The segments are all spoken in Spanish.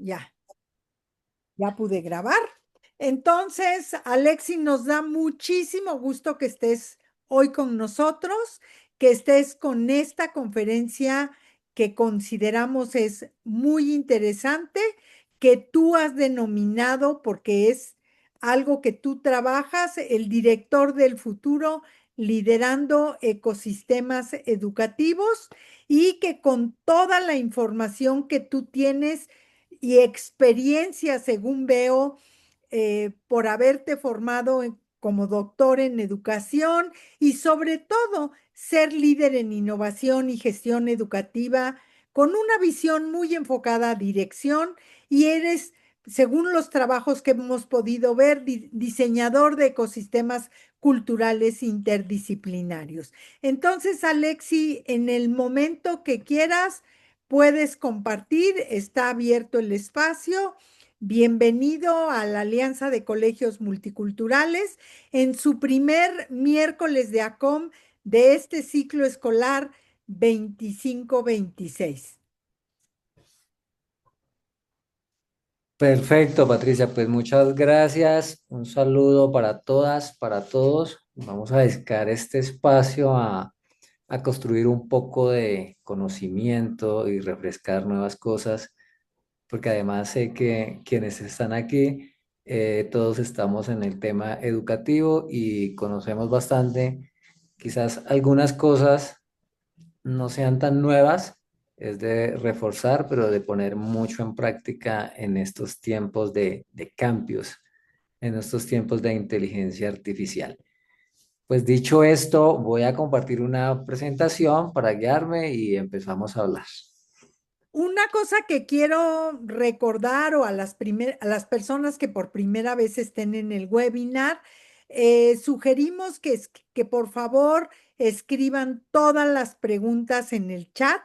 Ya, ya pude grabar. Entonces, Alexi, nos da muchísimo gusto que estés hoy con nosotros, que estés con esta conferencia que consideramos es muy interesante, que tú has denominado, porque es algo que tú trabajas, el director del futuro, liderando ecosistemas educativos, y que con toda la información que tú tienes y experiencia, según veo, por haberte formado como doctor en educación y sobre todo ser líder en innovación y gestión educativa con una visión muy enfocada a dirección, y eres, según los trabajos que hemos podido ver, diseñador de ecosistemas culturales interdisciplinarios. Entonces, Alexi, en el momento que quieras, puedes compartir, está abierto el espacio. Bienvenido a la Alianza de Colegios Multiculturales en su primer miércoles de ACOM de este ciclo escolar 25-26. Perfecto, Patricia, pues muchas gracias. Un saludo para todas, para todos. Vamos a dedicar este espacio a construir un poco de conocimiento y refrescar nuevas cosas, porque además sé que quienes están aquí, todos estamos en el tema educativo y conocemos bastante. Quizás algunas cosas no sean tan nuevas, es de reforzar, pero de poner mucho en práctica en estos tiempos de cambios, en estos tiempos de inteligencia artificial. Pues dicho esto, voy a compartir una presentación para guiarme y empezamos a hablar. Una cosa que quiero recordar o a a las personas que por primera vez estén en el webinar, sugerimos que por favor escriban todas las preguntas en el chat.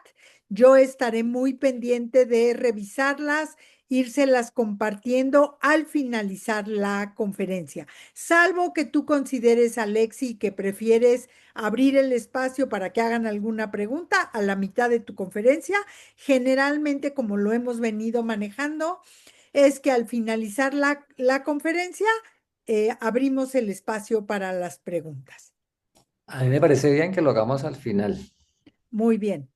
Yo estaré muy pendiente de revisarlas, írselas compartiendo al finalizar la conferencia. Salvo que tú consideres, Alexi, que prefieres abrir el espacio para que hagan alguna pregunta a la mitad de tu conferencia. Generalmente, como lo hemos venido manejando, es que al finalizar la conferencia, abrimos el espacio para las preguntas. A mí me parece bien que lo hagamos al final. Muy bien.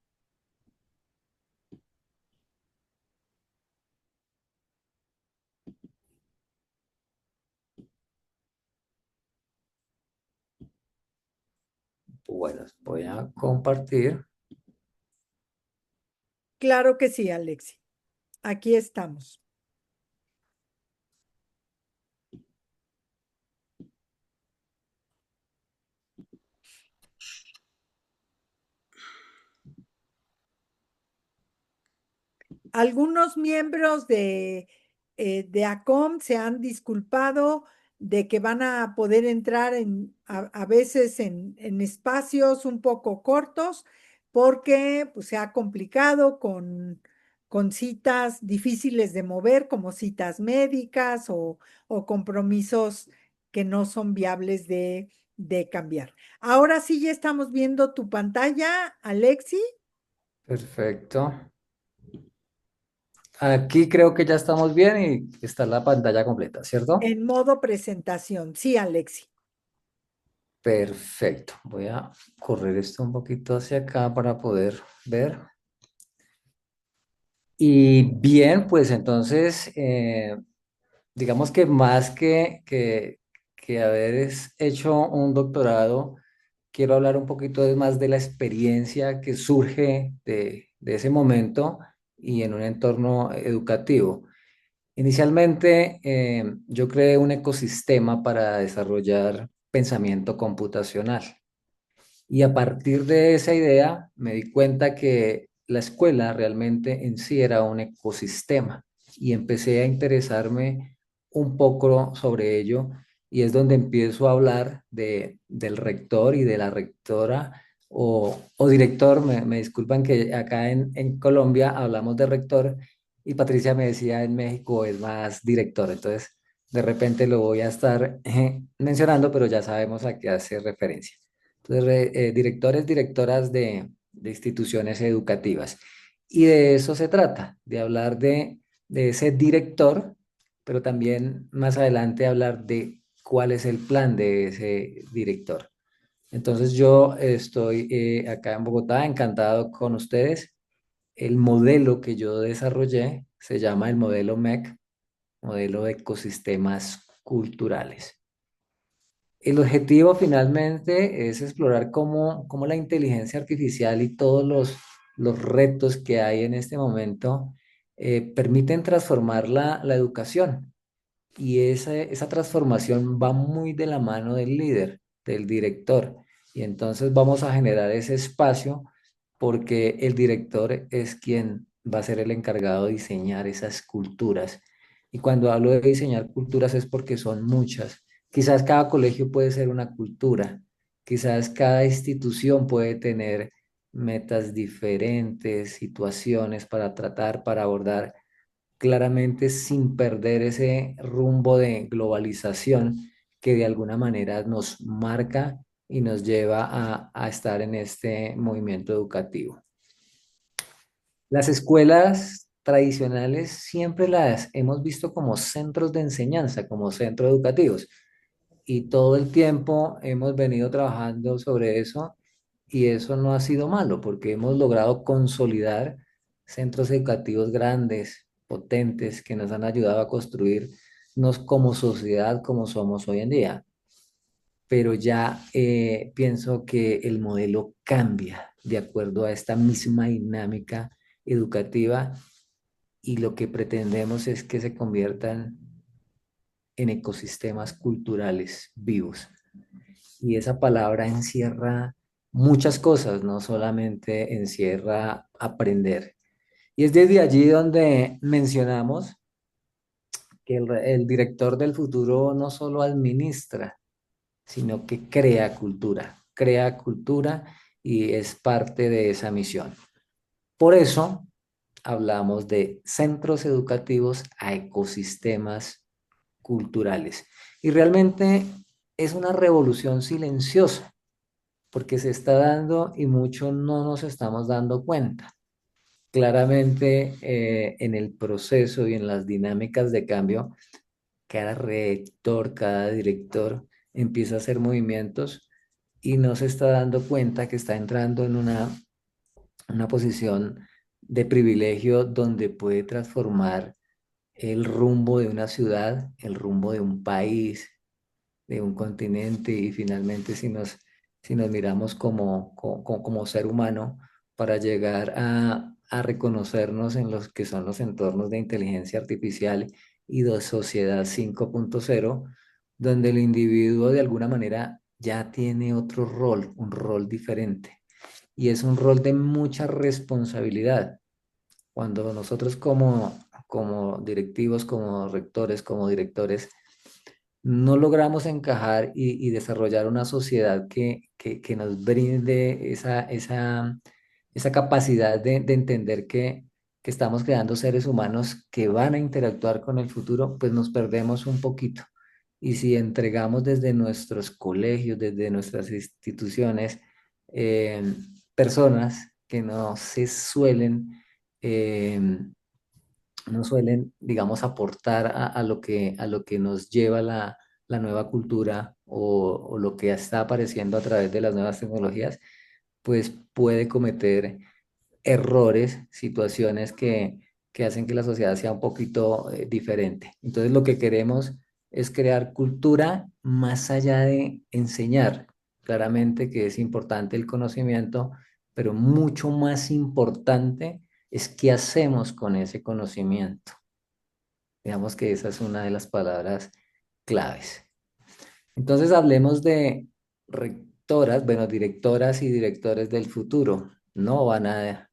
Bueno, voy a compartir. Claro que sí, Alexi. Aquí estamos. Algunos miembros de ACOM se han disculpado de que van a poder entrar a veces en espacios un poco cortos porque pues, se ha complicado con citas difíciles de mover, como citas médicas o compromisos que no son viables de cambiar. Ahora sí ya estamos viendo tu pantalla, Alexi, Perfecto. Aquí creo que ya estamos bien y está la pantalla completa, ¿cierto? en modo presentación. Sí, Alexi. Perfecto. Voy a correr esto un poquito hacia acá para poder ver. Y bien, pues entonces, digamos que más que haber hecho un doctorado, quiero hablar un poquito más de la experiencia que surge de ese momento y en un entorno educativo. Inicialmente, yo creé un ecosistema para desarrollar pensamiento computacional. Y a partir de esa idea me di cuenta que la escuela realmente en sí era un ecosistema y empecé a interesarme un poco sobre ello y es donde empiezo a hablar del rector y de la rectora o director. Me disculpan que acá en Colombia hablamos de rector y Patricia me decía en México es más director. Entonces, de repente lo voy a estar mencionando, pero ya sabemos a qué hace referencia. Entonces, directores, directoras de instituciones educativas. Y de eso se trata, de hablar de de ese director, pero también más adelante hablar de cuál es el plan de ese director. Entonces yo estoy acá en Bogotá, encantado con ustedes. El modelo que yo desarrollé se llama el modelo MEC, modelo de ecosistemas culturales. El objetivo finalmente es explorar cómo la inteligencia artificial y todos los retos que hay en este momento permiten transformar la educación. Y esa transformación va muy de la mano del líder, del director. Y entonces vamos a generar ese espacio porque el director es quien va a ser el encargado de diseñar esas culturas. Y cuando hablo de diseñar culturas es porque son muchas. Quizás cada colegio puede ser una cultura, quizás cada institución puede tener metas diferentes, situaciones para tratar, para abordar claramente sin perder ese rumbo de globalización que de alguna manera nos marca y nos lleva a estar en este movimiento educativo. Las escuelas tradicionales siempre las hemos visto como centros de enseñanza, como centros educativos, y todo el tiempo hemos venido trabajando sobre eso y eso no ha sido malo porque hemos logrado consolidar centros educativos grandes, potentes, que nos han ayudado a construirnos como sociedad, como somos hoy en día. Pero ya pienso que el modelo cambia de acuerdo a esta misma dinámica educativa y lo que pretendemos es que se conviertan en ecosistemas culturales vivos. Y esa palabra encierra muchas cosas, no solamente encierra aprender. Y es desde allí donde mencionamos que el director del futuro no solo administra, sino que crea cultura y es parte de esa misión. Por eso hablamos de centros educativos a ecosistemas culturales. Y realmente es una revolución silenciosa porque se está dando y mucho no nos estamos dando cuenta. Claramente en el proceso y en las dinámicas de cambio, cada rector, cada director empieza a hacer movimientos y no se está dando cuenta que está entrando en una posición de privilegio donde puede transformar el rumbo de una ciudad, el rumbo de un país, de un continente y finalmente si nos miramos como ser humano para llegar a reconocernos en los que son los entornos de inteligencia artificial y de sociedad 5.0, donde el individuo de alguna manera ya tiene otro rol, un rol diferente. Y es un rol de mucha responsabilidad. Cuando nosotros como directivos, como rectores, como directores, no logramos encajar y desarrollar una sociedad que nos brinde esa capacidad de entender que estamos creando seres humanos que van a interactuar con el futuro, pues nos perdemos un poquito. Y si entregamos desde nuestros colegios, desde nuestras instituciones, eh, personas que no suelen, digamos, aportar a lo que nos lleva la nueva cultura o lo que está apareciendo a través de las nuevas tecnologías, pues puede cometer errores, situaciones que hacen que la sociedad sea un poquito diferente. Entonces, lo que queremos es crear cultura más allá de enseñar. Claramente que es importante el conocimiento, pero mucho más importante es qué hacemos con ese conocimiento. Digamos que esa es una de las palabras claves. Entonces hablemos de rectoras, bueno, directoras y directores del futuro. No van a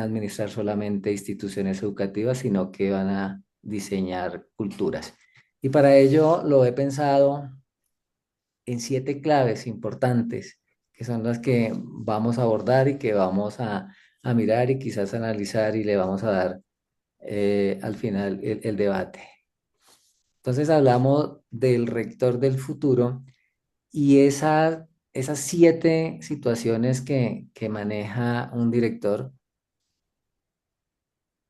administrar solamente instituciones educativas, sino que van a diseñar culturas. Y para ello lo he pensado en 7 claves importantes, que son las que vamos a abordar y que vamos a mirar y quizás analizar y le vamos a dar al final el debate. Entonces hablamos del rector del futuro y esas 7 situaciones que maneja un director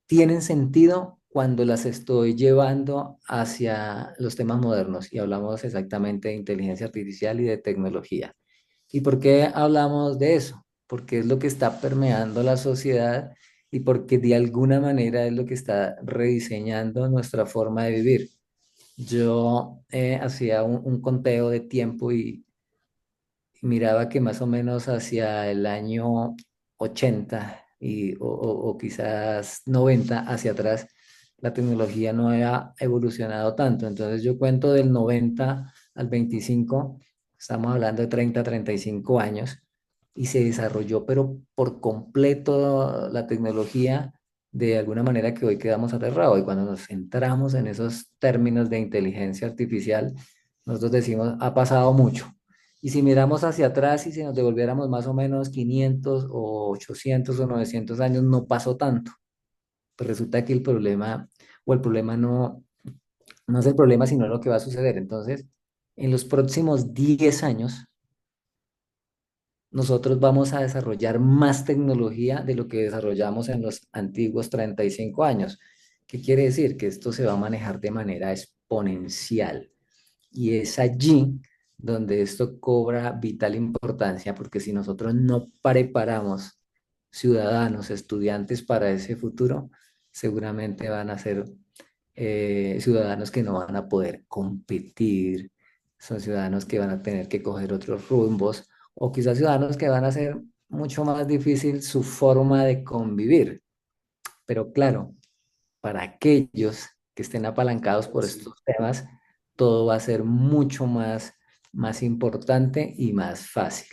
tienen sentido cuando las estoy llevando hacia los temas modernos y hablamos exactamente de inteligencia artificial y de tecnología. ¿Y por qué hablamos de eso? Porque es lo que está permeando la sociedad y porque de alguna manera es lo que está rediseñando nuestra forma de vivir. Yo hacía un conteo de tiempo y miraba que más o menos hacia el año 80 o quizás 90 hacia atrás, la tecnología no había evolucionado tanto. Entonces yo cuento del 90 al 25, estamos hablando de 30 35 años, y se desarrolló, pero por completo la tecnología de alguna manera que hoy quedamos aterrados. Y cuando nos centramos en esos términos de inteligencia artificial, nosotros decimos, ha pasado mucho. Y si miramos hacia atrás y si nos devolviéramos más o menos 500 o 800 o 900 años, no pasó tanto. Pues resulta que el problema, o el problema no es el problema, sino lo que va a suceder. Entonces, en los próximos 10 años, nosotros vamos a desarrollar más tecnología de lo que desarrollamos en los antiguos 35 años. ¿Qué quiere decir? Que esto se va a manejar de manera exponencial. Y es allí donde esto cobra vital importancia, porque si nosotros no preparamos ciudadanos, estudiantes para ese futuro, seguramente van a ser ciudadanos que no van a poder competir, son ciudadanos que van a tener que coger otros rumbos, o quizás ciudadanos que van a hacer mucho más difícil su forma de convivir. Pero claro, para aquellos que estén apalancados por Sí. estos temas, todo va a ser mucho más importante y más fácil.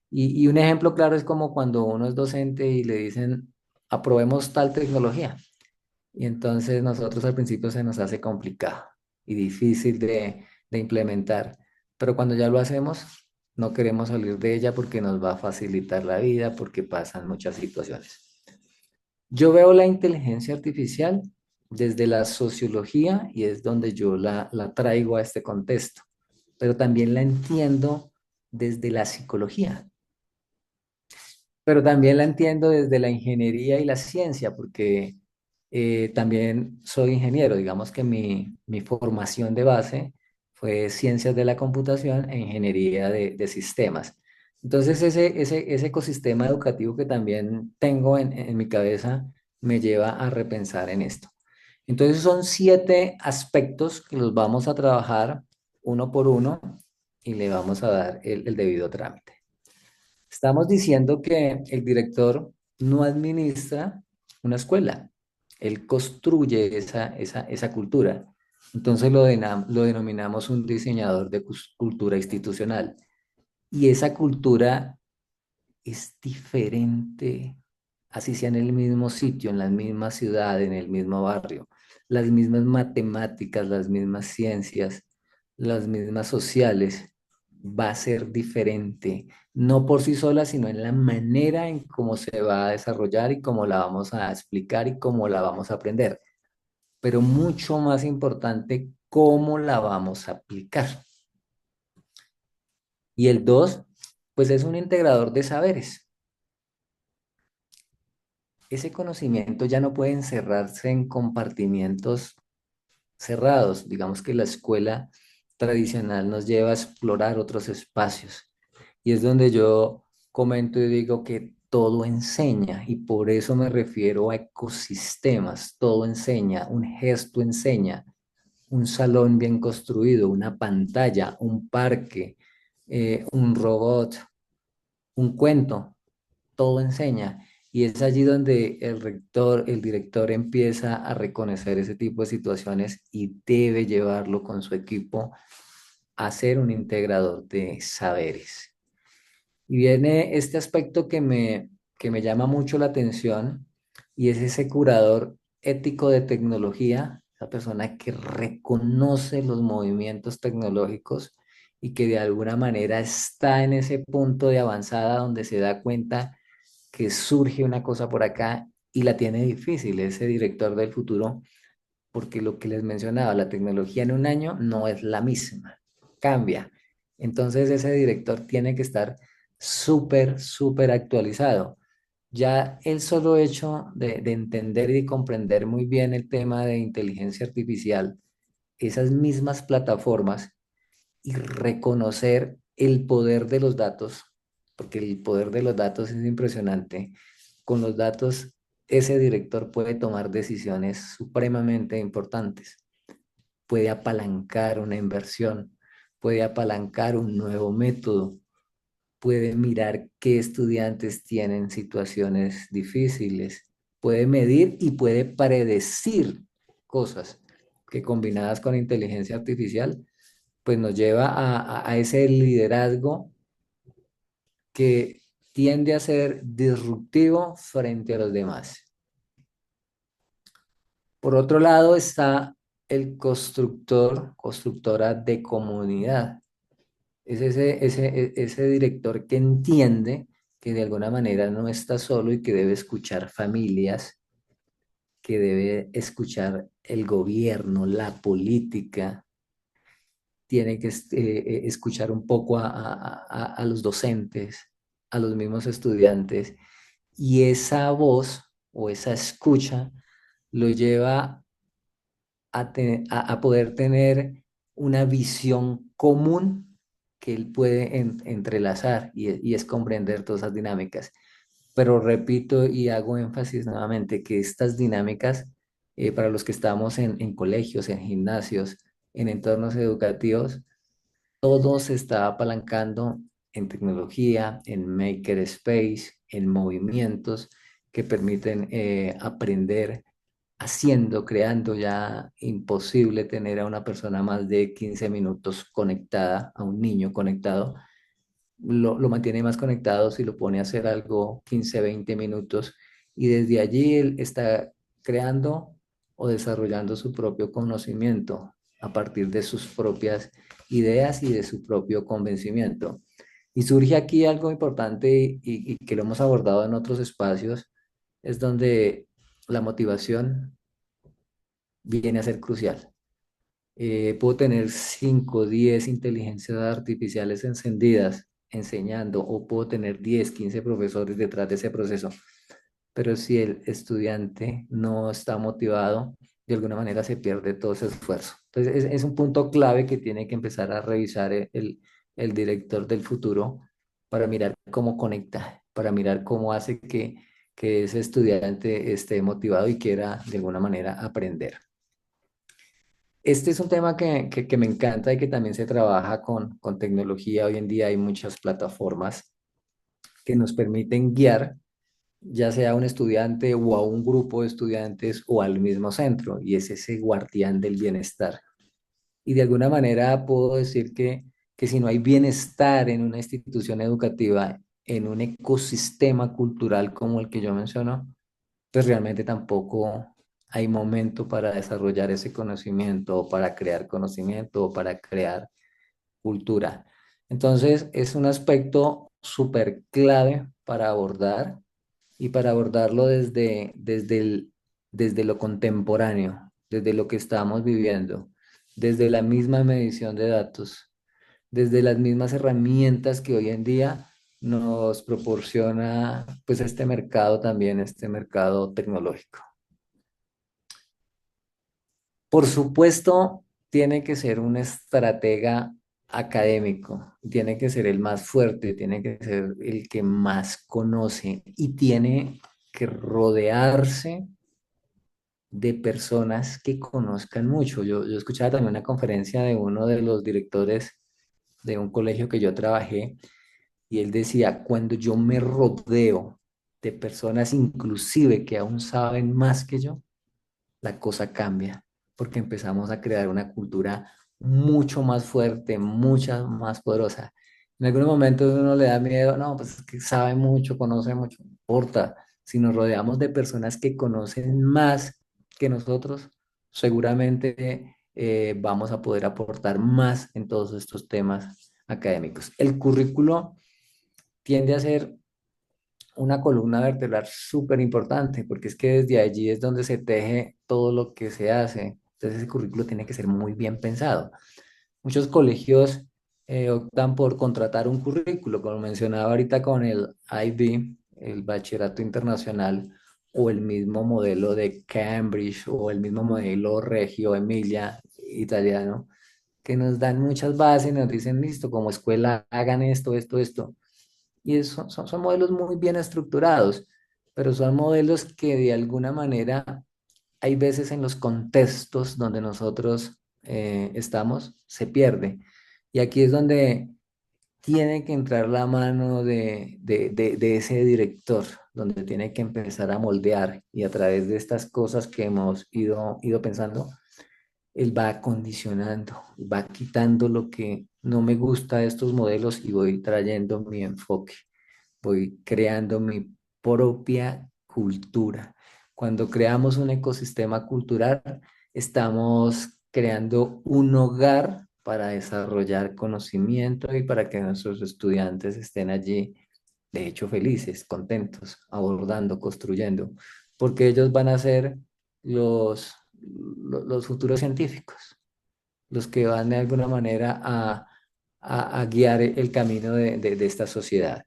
Y un ejemplo claro es como cuando uno es docente y le dicen, aprobemos tal tecnología. Y entonces nosotros al principio se nos hace complicado y difícil de implementar. Pero cuando ya lo hacemos, no queremos salir de ella porque nos va a facilitar la vida, porque pasan muchas situaciones. Yo veo la inteligencia artificial desde la sociología y es donde yo la traigo a este contexto, pero también la entiendo desde la psicología, pero también la entiendo desde la ingeniería y la ciencia, porque también soy ingeniero. Digamos que mi formación de base fue ciencias de la computación e ingeniería de sistemas. Entonces ese ecosistema educativo que también tengo en mi cabeza me lleva a repensar en esto. Entonces son 7 aspectos que los vamos a trabajar uno por uno y le vamos a dar el debido trámite. Estamos diciendo que el director no administra una escuela, él construye esa cultura. Entonces lo denominamos un diseñador de cultura institucional. Y esa cultura es diferente, así sea en el mismo sitio, en la misma ciudad, en el mismo barrio. Las mismas matemáticas, las mismas ciencias, las mismas sociales, va a ser diferente, no por sí sola, sino en la manera en cómo se va a desarrollar y cómo la vamos a explicar y cómo la vamos a aprender. Pero mucho más importante, cómo la vamos a aplicar. Y el dos, pues es un integrador de saberes. Ese conocimiento ya no puede encerrarse en compartimientos cerrados. Digamos que la escuela tradicional nos lleva a explorar otros espacios. Y es donde yo comento y digo que todo enseña, y por eso me refiero a ecosistemas. Todo enseña, un gesto enseña, un salón bien construido, una pantalla, un parque, un robot, un cuento, todo enseña. Y es allí donde el rector, el director empieza a reconocer ese tipo de situaciones y debe llevarlo con su equipo a ser un integrador de saberes. Y viene este aspecto que me llama mucho la atención, y es ese curador ético de tecnología, esa persona que reconoce los movimientos tecnológicos y que de alguna manera está en ese punto de avanzada donde se da cuenta que surge una cosa por acá y la tiene difícil, ese director del futuro, porque lo que les mencionaba, la tecnología en un año no es la misma, cambia. Entonces ese director tiene que estar súper actualizado. Ya el solo hecho de entender y comprender muy bien el tema de inteligencia artificial, esas mismas plataformas y reconocer el poder de los datos, porque el poder de los datos es impresionante. Con los datos, ese director puede tomar decisiones supremamente importantes, puede apalancar una inversión, puede apalancar un nuevo método, puede mirar qué estudiantes tienen situaciones difíciles, puede medir y puede predecir cosas que combinadas con inteligencia artificial, pues nos lleva a ese liderazgo que tiende a ser disruptivo frente a los demás. Por otro lado está el constructor, constructora de comunidad. Es ese director que entiende que de alguna manera no está solo y que debe escuchar familias, que debe escuchar el gobierno, la política, tiene que escuchar un poco a los docentes, a los mismos estudiantes, y esa voz o esa escucha lo lleva a poder tener una visión común que él puede entrelazar y es comprender todas esas dinámicas. Pero repito y hago énfasis nuevamente que estas dinámicas, para los que estamos en colegios, en gimnasios, en entornos educativos, todo se está apalancando en tecnología, en makerspace, en movimientos que permiten aprender haciendo, creando. Ya imposible tener a una persona más de 15 minutos conectada, a un niño conectado. Lo mantiene más conectado si lo pone a hacer algo 15, 20 minutos y desde allí él está creando o desarrollando su propio conocimiento a partir de sus propias ideas y de su propio convencimiento. Y surge aquí algo importante y que lo hemos abordado en otros espacios, es donde la motivación viene a ser crucial. Puedo tener 5 10 inteligencias artificiales encendidas enseñando, o puedo tener 10 15 profesores detrás de ese proceso, pero si el estudiante no está motivado, de alguna manera se pierde todo ese esfuerzo. Entonces es un punto clave que tiene que empezar a revisar el director del futuro para mirar cómo conecta, para mirar cómo hace que ese estudiante esté motivado y quiera de alguna manera aprender. Este es un tema que me encanta y que también se trabaja con tecnología. Hoy en día hay muchas plataformas que nos permiten guiar, ya sea a un estudiante o a un grupo de estudiantes o al mismo centro, y es ese guardián del bienestar. Y de alguna manera puedo decir que si no hay bienestar en una institución educativa, en un ecosistema cultural como el que yo menciono, pues realmente tampoco hay momento para desarrollar ese conocimiento o para crear conocimiento o para crear cultura. Entonces, es un aspecto súper clave para abordar y para abordarlo desde lo contemporáneo, desde lo que estamos viviendo, desde la misma medición de datos, desde las mismas herramientas que hoy en día nos proporciona pues este mercado también, este mercado tecnológico. Por supuesto, tiene que ser un estratega académico, tiene que ser el más fuerte, tiene que ser el que más conoce y tiene que rodearse de personas que conozcan mucho. Yo escuchaba también una conferencia de uno de los directores de un colegio que yo trabajé y él decía, cuando yo me rodeo de personas inclusive que aún saben más que yo, la cosa cambia, porque empezamos a crear una cultura mucho más fuerte, mucha más poderosa. En algunos momentos uno le da miedo, no, pues es que sabe mucho, conoce mucho, no importa. Si nos rodeamos de personas que conocen más que nosotros, seguramente vamos a poder aportar más en todos estos temas académicos. El currículo tiende a ser una columna vertebral súper importante, porque es que desde allí es donde se teje todo lo que se hace. Entonces ese currículo tiene que ser muy bien pensado. Muchos colegios optan por contratar un currículo, como mencionaba ahorita con el IB. el bachillerato internacional o el mismo modelo de Cambridge o el mismo modelo Reggio Emilia italiano, que nos dan muchas bases, nos dicen, listo, como escuela hagan esto, esto, esto. Y son modelos muy bien estructurados, pero son modelos que de alguna manera hay veces en los contextos donde nosotros estamos, se pierde. Y aquí es donde tiene que entrar la mano de ese director, donde tiene que empezar a moldear y a través de estas cosas que hemos ido pensando, él va acondicionando, va quitando lo que no me gusta de estos modelos y voy trayendo mi enfoque, voy creando mi propia cultura. Cuando creamos un ecosistema cultural, estamos creando un hogar para desarrollar conocimiento y para que nuestros estudiantes estén allí, de hecho, felices, contentos, abordando, construyendo, porque ellos van a ser los futuros científicos, los que van de alguna manera a guiar el camino de esta sociedad.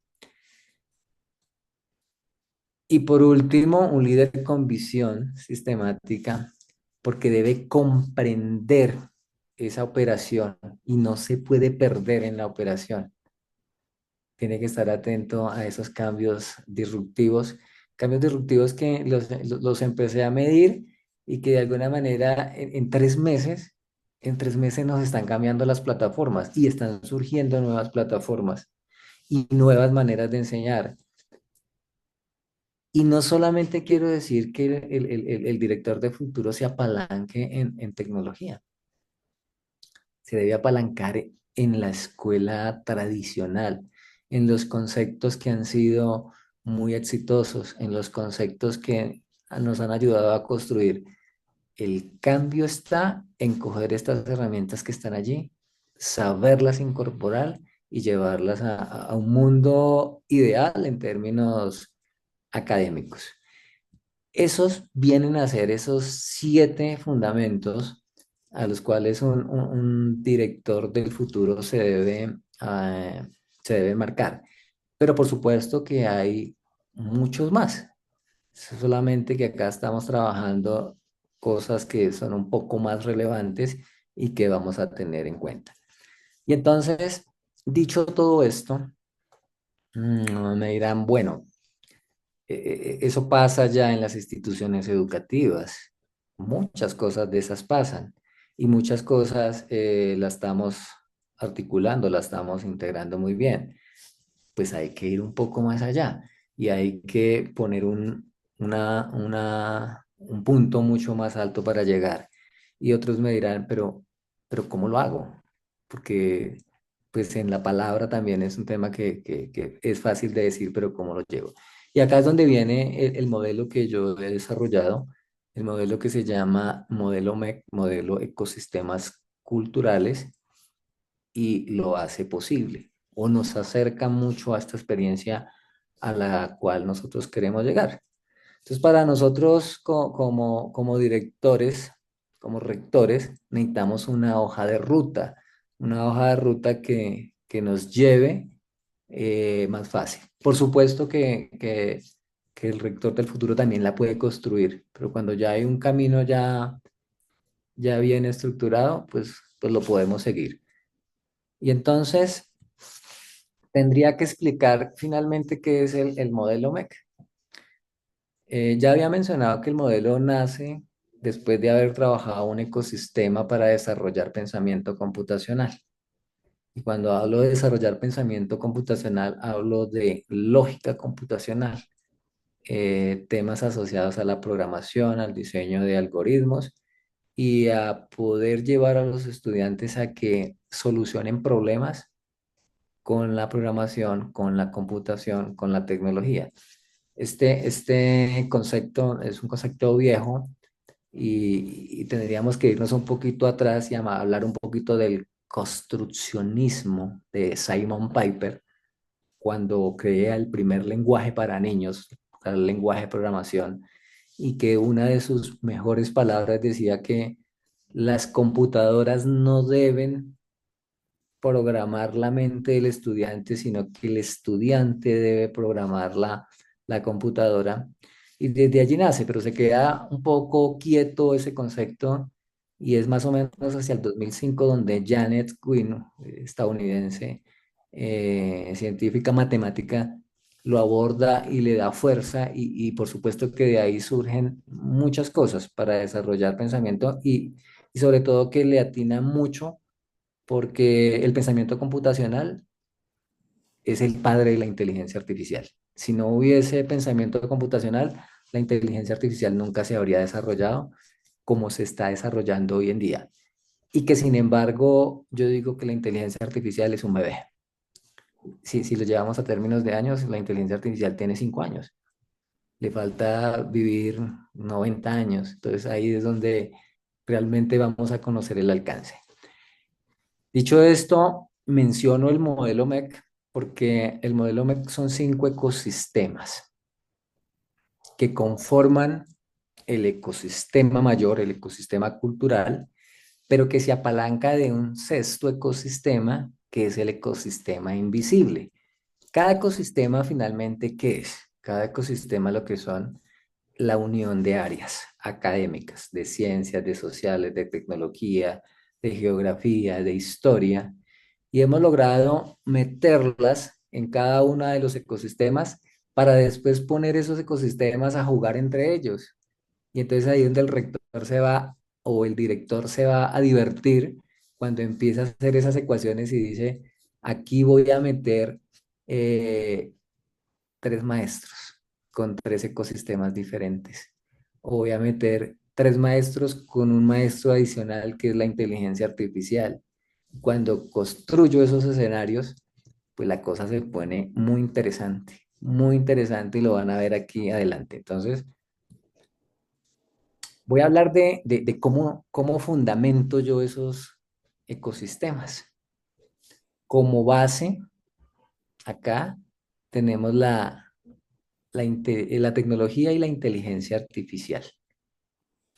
Y por último, un líder con visión sistemática, porque debe comprender esa operación y no se puede perder en la operación. Tiene que estar atento a esos cambios disruptivos que los empecé a medir y que de alguna manera en 3 meses nos están cambiando las plataformas y están surgiendo nuevas plataformas y nuevas maneras de enseñar. Y no solamente quiero decir que el director de futuro se apalanque en tecnología, se debe apalancar en la escuela tradicional, en los conceptos que han sido muy exitosos, en los conceptos que nos han ayudado a construir. El cambio está en coger estas herramientas que están allí, saberlas incorporar y llevarlas a un mundo ideal en términos académicos. Esos vienen a ser esos 7 fundamentos a los cuales un director del futuro se debe marcar. Pero por supuesto que hay muchos más. Solamente que acá estamos trabajando cosas que son un poco más relevantes y que vamos a tener en cuenta. Y entonces, dicho todo esto, me dirán, bueno, eso pasa ya en las instituciones educativas. Muchas cosas de esas pasan y muchas cosas las estamos articulando, las estamos integrando muy bien. Pues hay que ir un poco más allá y hay que poner un punto mucho más alto para llegar. Y otros me dirán, pero ¿cómo lo hago? Porque pues en la palabra también es un tema que es fácil de decir, pero ¿cómo lo llevo? Y acá es donde viene el modelo que yo he desarrollado, el modelo que se llama modelo MEC, modelo ecosistemas culturales, y lo hace posible o nos acerca mucho a esta experiencia a la cual nosotros queremos llegar. Entonces, para nosotros como directores, como rectores, necesitamos una hoja de ruta que nos lleve más fácil. Por supuesto que el rector del futuro también la puede construir, pero cuando ya hay un camino ya bien estructurado, pues lo podemos seguir. Y entonces tendría que explicar finalmente qué es el modelo MEC. Ya había mencionado que el modelo nace después de haber trabajado un ecosistema para desarrollar pensamiento computacional. Y cuando hablo de desarrollar pensamiento computacional, hablo de lógica computacional, temas asociados a la programación, al diseño de algoritmos y a poder llevar a los estudiantes a que solucionen problemas con la programación, con la computación, con la tecnología. Este concepto es un concepto viejo y tendríamos que irnos un poquito atrás y hablar un poquito del construccionismo de Simon Piper cuando crea el primer lenguaje para niños, el lenguaje de programación, y que una de sus mejores palabras decía que las computadoras no deben programar la mente del estudiante, sino que el estudiante debe programarla la computadora, y desde allí nace, pero se queda un poco quieto ese concepto y es más o menos hacia el 2005 donde Janet Quinn, estadounidense, científica matemática, lo aborda y le da fuerza y por supuesto que de ahí surgen muchas cosas para desarrollar pensamiento y sobre todo que le atina mucho porque el pensamiento computacional es el padre de la inteligencia artificial. Si no hubiese pensamiento computacional, la inteligencia artificial nunca se habría desarrollado como se está desarrollando hoy en día. Y que sin embargo, yo digo que la inteligencia artificial es un bebé. Si lo llevamos a términos de años, la inteligencia artificial tiene 5 años. Le falta vivir 90 años. Entonces ahí es donde realmente vamos a conocer el alcance. Dicho esto, menciono el modelo MEC porque el modelo MEC son 5 ecosistemas que conforman el ecosistema mayor, el ecosistema cultural, pero que se apalanca de un sexto ecosistema que es el ecosistema invisible. Cada ecosistema finalmente, ¿qué es? Cada ecosistema lo que son la unión de áreas académicas, de ciencias, de sociales, de tecnología, de geografía, de historia, y hemos logrado meterlas en cada uno de los ecosistemas para después poner esos ecosistemas a jugar entre ellos. Y entonces ahí es donde el rector se va o el director se va a divertir cuando empieza a hacer esas ecuaciones y dice, aquí voy a meter 3 maestros con 3 ecosistemas diferentes. O voy a meter 3 maestros con un maestro adicional que es la inteligencia artificial. Cuando construyo esos escenarios, pues la cosa se pone muy interesante y lo van a ver aquí adelante. Entonces, voy a hablar de cómo fundamento yo esos ecosistemas. Como base, acá tenemos la tecnología y la inteligencia artificial.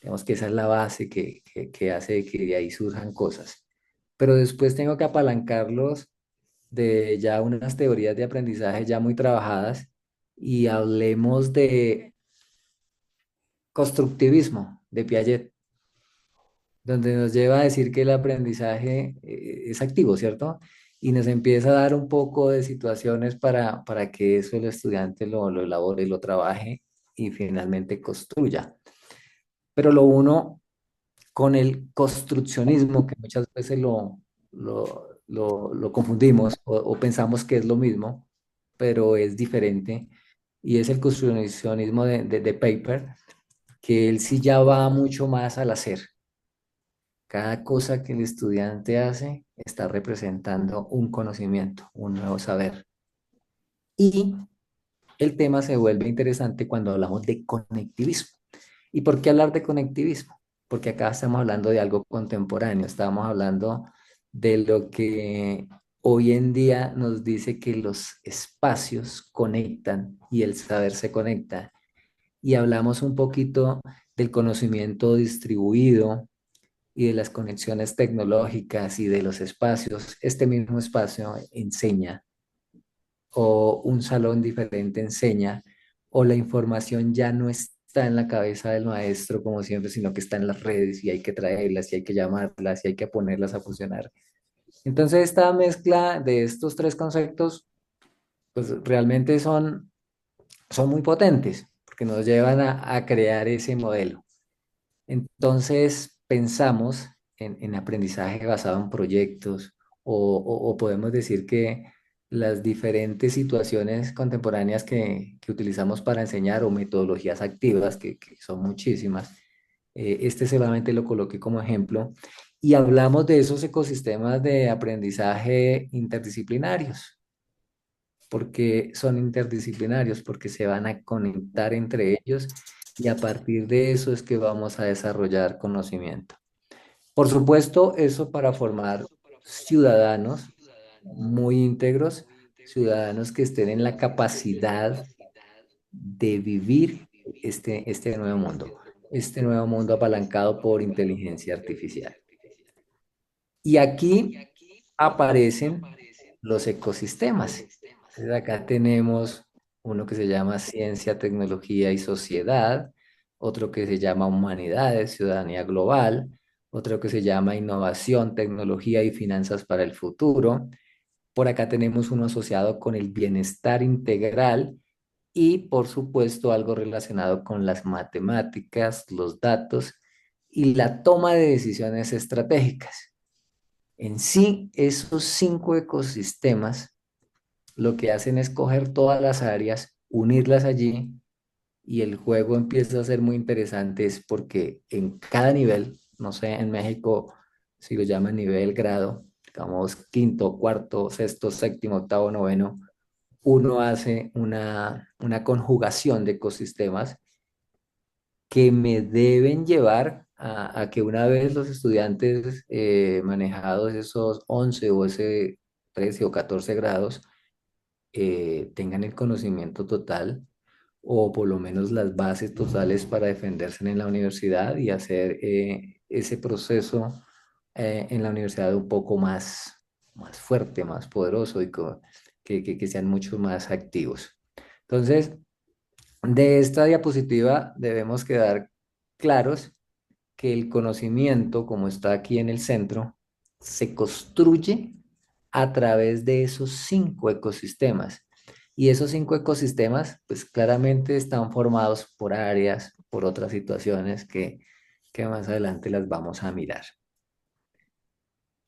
Digamos que esa es la base que hace que de ahí surjan cosas. Pero después tengo que apalancarlos de ya unas teorías de aprendizaje ya muy trabajadas y hablemos de constructivismo de Piaget, donde nos lleva a decir que el aprendizaje es activo, ¿cierto? Y nos empieza a dar un poco de situaciones para que eso el estudiante lo elabore, lo trabaje y finalmente construya. Pero lo uno con el construccionismo, que muchas veces lo confundimos o pensamos que es lo mismo, pero es diferente, y es el construccionismo de Paper, que él sí ya va mucho más al hacer. Cada cosa que el estudiante hace está representando un conocimiento, un nuevo saber. Y el tema se vuelve interesante cuando hablamos de conectivismo. ¿Y por qué hablar de conectivismo? Porque acá estamos hablando de algo contemporáneo, estamos hablando de lo que hoy en día nos dice que los espacios conectan y el saber se conecta. Y hablamos un poquito del conocimiento distribuido y de las conexiones tecnológicas y de los espacios. Este mismo espacio enseña o un salón diferente enseña, o la información ya no está en la cabeza del maestro como siempre, sino que está en las redes y hay que traerlas y hay que llamarlas y hay que ponerlas a funcionar. Entonces, esta mezcla de estos 3 conceptos, pues realmente son muy potentes, porque nos llevan a crear ese modelo. Entonces, pensamos en aprendizaje basado en proyectos o podemos decir que las diferentes situaciones contemporáneas que utilizamos para enseñar o metodologías activas, que son muchísimas, este solamente lo coloqué como ejemplo, y hablamos de esos ecosistemas de aprendizaje interdisciplinarios. Porque son interdisciplinarios, porque se van a conectar entre ellos y a partir de eso es que vamos a desarrollar conocimiento. Por supuesto, eso para formar ciudadanos muy íntegros, ciudadanos que estén en la capacidad de vivir este nuevo mundo apalancado por inteligencia artificial. Y aquí aparecen los ecosistemas. Entonces acá tenemos uno que se llama Ciencia, Tecnología y Sociedad, otro que se llama Humanidades, Ciudadanía Global, otro que se llama Innovación, Tecnología y Finanzas para el Futuro. Por acá tenemos uno asociado con el bienestar integral y, por supuesto, algo relacionado con las matemáticas, los datos y la toma de decisiones estratégicas. En sí, esos 5 ecosistemas lo que hacen es coger todas las áreas, unirlas allí y el juego empieza a ser muy interesante es porque en cada nivel, no sé, en México si lo llaman nivel, grado, digamos quinto, cuarto, sexto, séptimo, octavo, noveno, uno hace una conjugación de ecosistemas que me deben llevar a que una vez los estudiantes manejados esos 11 o ese 13 o 14 grados tengan el conocimiento total o por lo menos las bases totales para defenderse en la universidad y hacer ese proceso en la universidad un poco más fuerte, más poderoso y que sean mucho más activos. Entonces, de esta diapositiva debemos quedar claros que el conocimiento, como está aquí en el centro, se construye a través de esos 5 ecosistemas. Y esos 5 ecosistemas, pues claramente están formados por áreas, por otras situaciones que más adelante las vamos a mirar.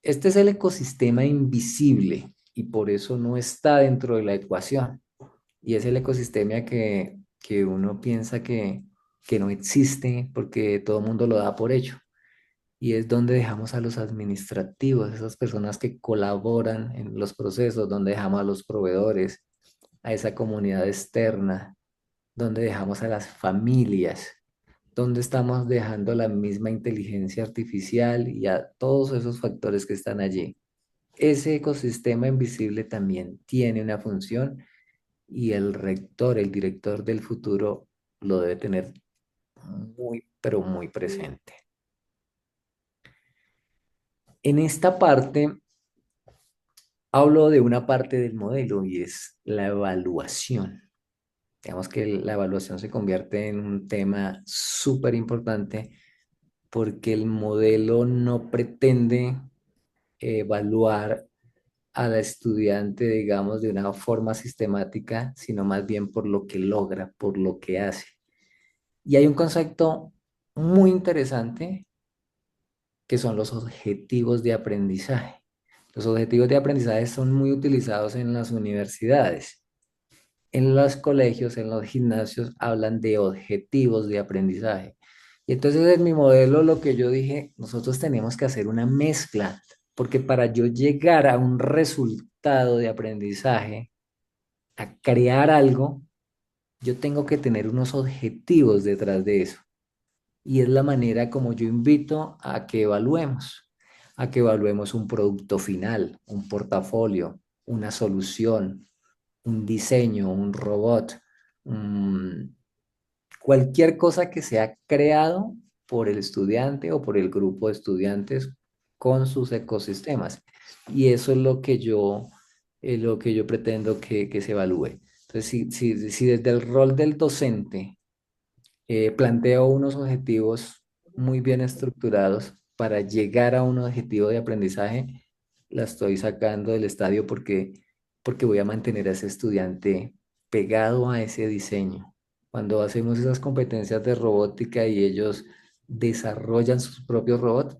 Este es el ecosistema invisible y por eso no está dentro de la ecuación. Y es el ecosistema que uno piensa que no existe porque todo el mundo lo da por hecho. Y es donde dejamos a los administrativos, esas personas que colaboran en los procesos, donde dejamos a los proveedores, a esa comunidad externa, donde dejamos a las familias, donde estamos dejando la misma inteligencia artificial y a todos esos factores que están allí. Ese ecosistema invisible también tiene una función y el rector, el director del futuro, lo debe tener muy, pero muy presente. En esta parte hablo de una parte del modelo y es la evaluación. Digamos que la evaluación se convierte en un tema súper importante porque el modelo no pretende evaluar a la estudiante, digamos, de una forma sistemática, sino más bien por lo que logra, por lo que hace. Y hay un concepto muy interesante que son los objetivos de aprendizaje. Los objetivos de aprendizaje son muy utilizados en las universidades. En los colegios, en los gimnasios, hablan de objetivos de aprendizaje. Y entonces en mi modelo lo que yo dije, nosotros tenemos que hacer una mezcla, porque para yo llegar a un resultado de aprendizaje, a crear algo, yo tengo que tener unos objetivos detrás de eso. Y es la manera como yo invito a que evaluemos un producto final, un portafolio, una solución, un diseño, un robot, un- cualquier cosa que sea creado por el estudiante o por el grupo de estudiantes con sus ecosistemas. Y eso es lo que yo pretendo que se evalúe. Entonces, si desde el rol del docente planteo unos objetivos muy bien estructurados para llegar a un objetivo de aprendizaje, la estoy sacando del estadio porque voy a mantener a ese estudiante pegado a ese diseño. Cuando hacemos esas competencias de robótica y ellos desarrollan sus propios robots,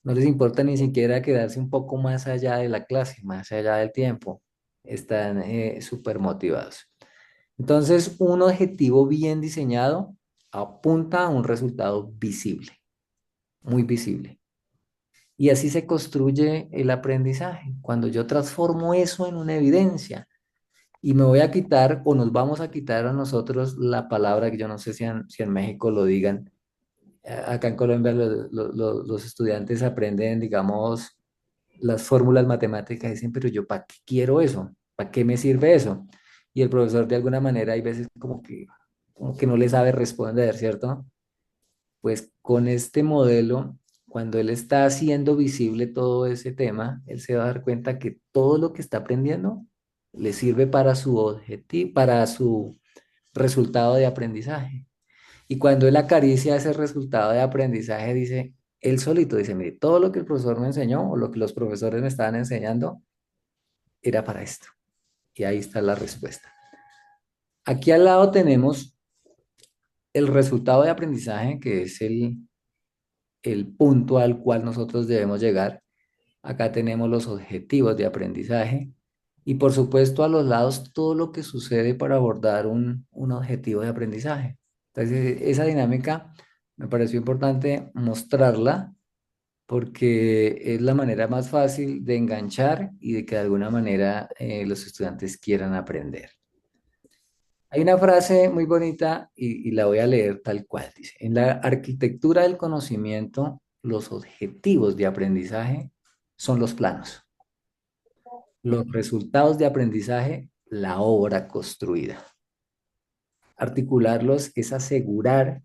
no les importa ni siquiera quedarse un poco más allá de la clase, más allá del tiempo. Están súper motivados. Entonces, un objetivo bien diseñado apunta a un resultado visible, muy visible. Y así se construye el aprendizaje. Cuando yo transformo eso en una evidencia y me voy a quitar o nos vamos a quitar a nosotros la palabra que yo no sé si en México lo digan. Acá en Colombia los estudiantes aprenden, digamos, las fórmulas matemáticas y dicen, pero yo, ¿para qué quiero eso? ¿Para qué me sirve eso? Y el profesor de alguna manera hay veces como que no le sabe responder, ¿cierto? Pues con este modelo, cuando él está haciendo visible todo ese tema, él se va a dar cuenta que todo lo que está aprendiendo le sirve para su objetivo, para su resultado de aprendizaje. Y cuando él acaricia ese resultado de aprendizaje, dice, él solito dice, mire, todo lo que el profesor me enseñó o lo que los profesores me estaban enseñando era para esto. Y ahí está la respuesta. Aquí al lado tenemos el resultado de aprendizaje, que es el punto al cual nosotros debemos llegar. Acá tenemos los objetivos de aprendizaje y por supuesto a los lados todo lo que sucede para abordar un objetivo de aprendizaje. Entonces esa dinámica me pareció importante mostrarla porque es la manera más fácil de enganchar y de que de alguna manera los estudiantes quieran aprender. Hay una frase muy bonita y la voy a leer tal cual. Dice, en la arquitectura del conocimiento, los objetivos de aprendizaje son los planos. Los resultados de aprendizaje, la obra construida. Articularlos es asegurar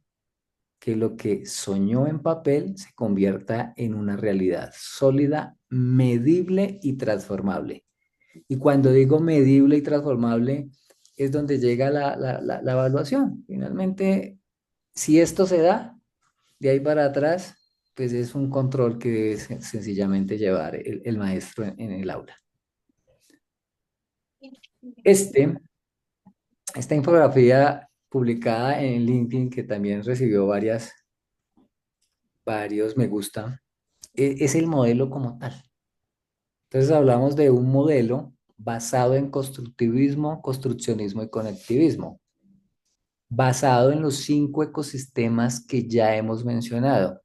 que lo que soñó en papel se convierta en una realidad sólida, medible y transformable. Y cuando digo medible y transformable, es donde llega la evaluación. Finalmente, si esto se da, de ahí para atrás, pues es un control que debe sencillamente llevar el maestro en el aula. Este, esta infografía publicada en LinkedIn, que también recibió varios me gusta, es el modelo como tal. Entonces hablamos de un modelo basado en constructivismo, construccionismo y conectivismo, basado en los 5 ecosistemas que ya hemos mencionado.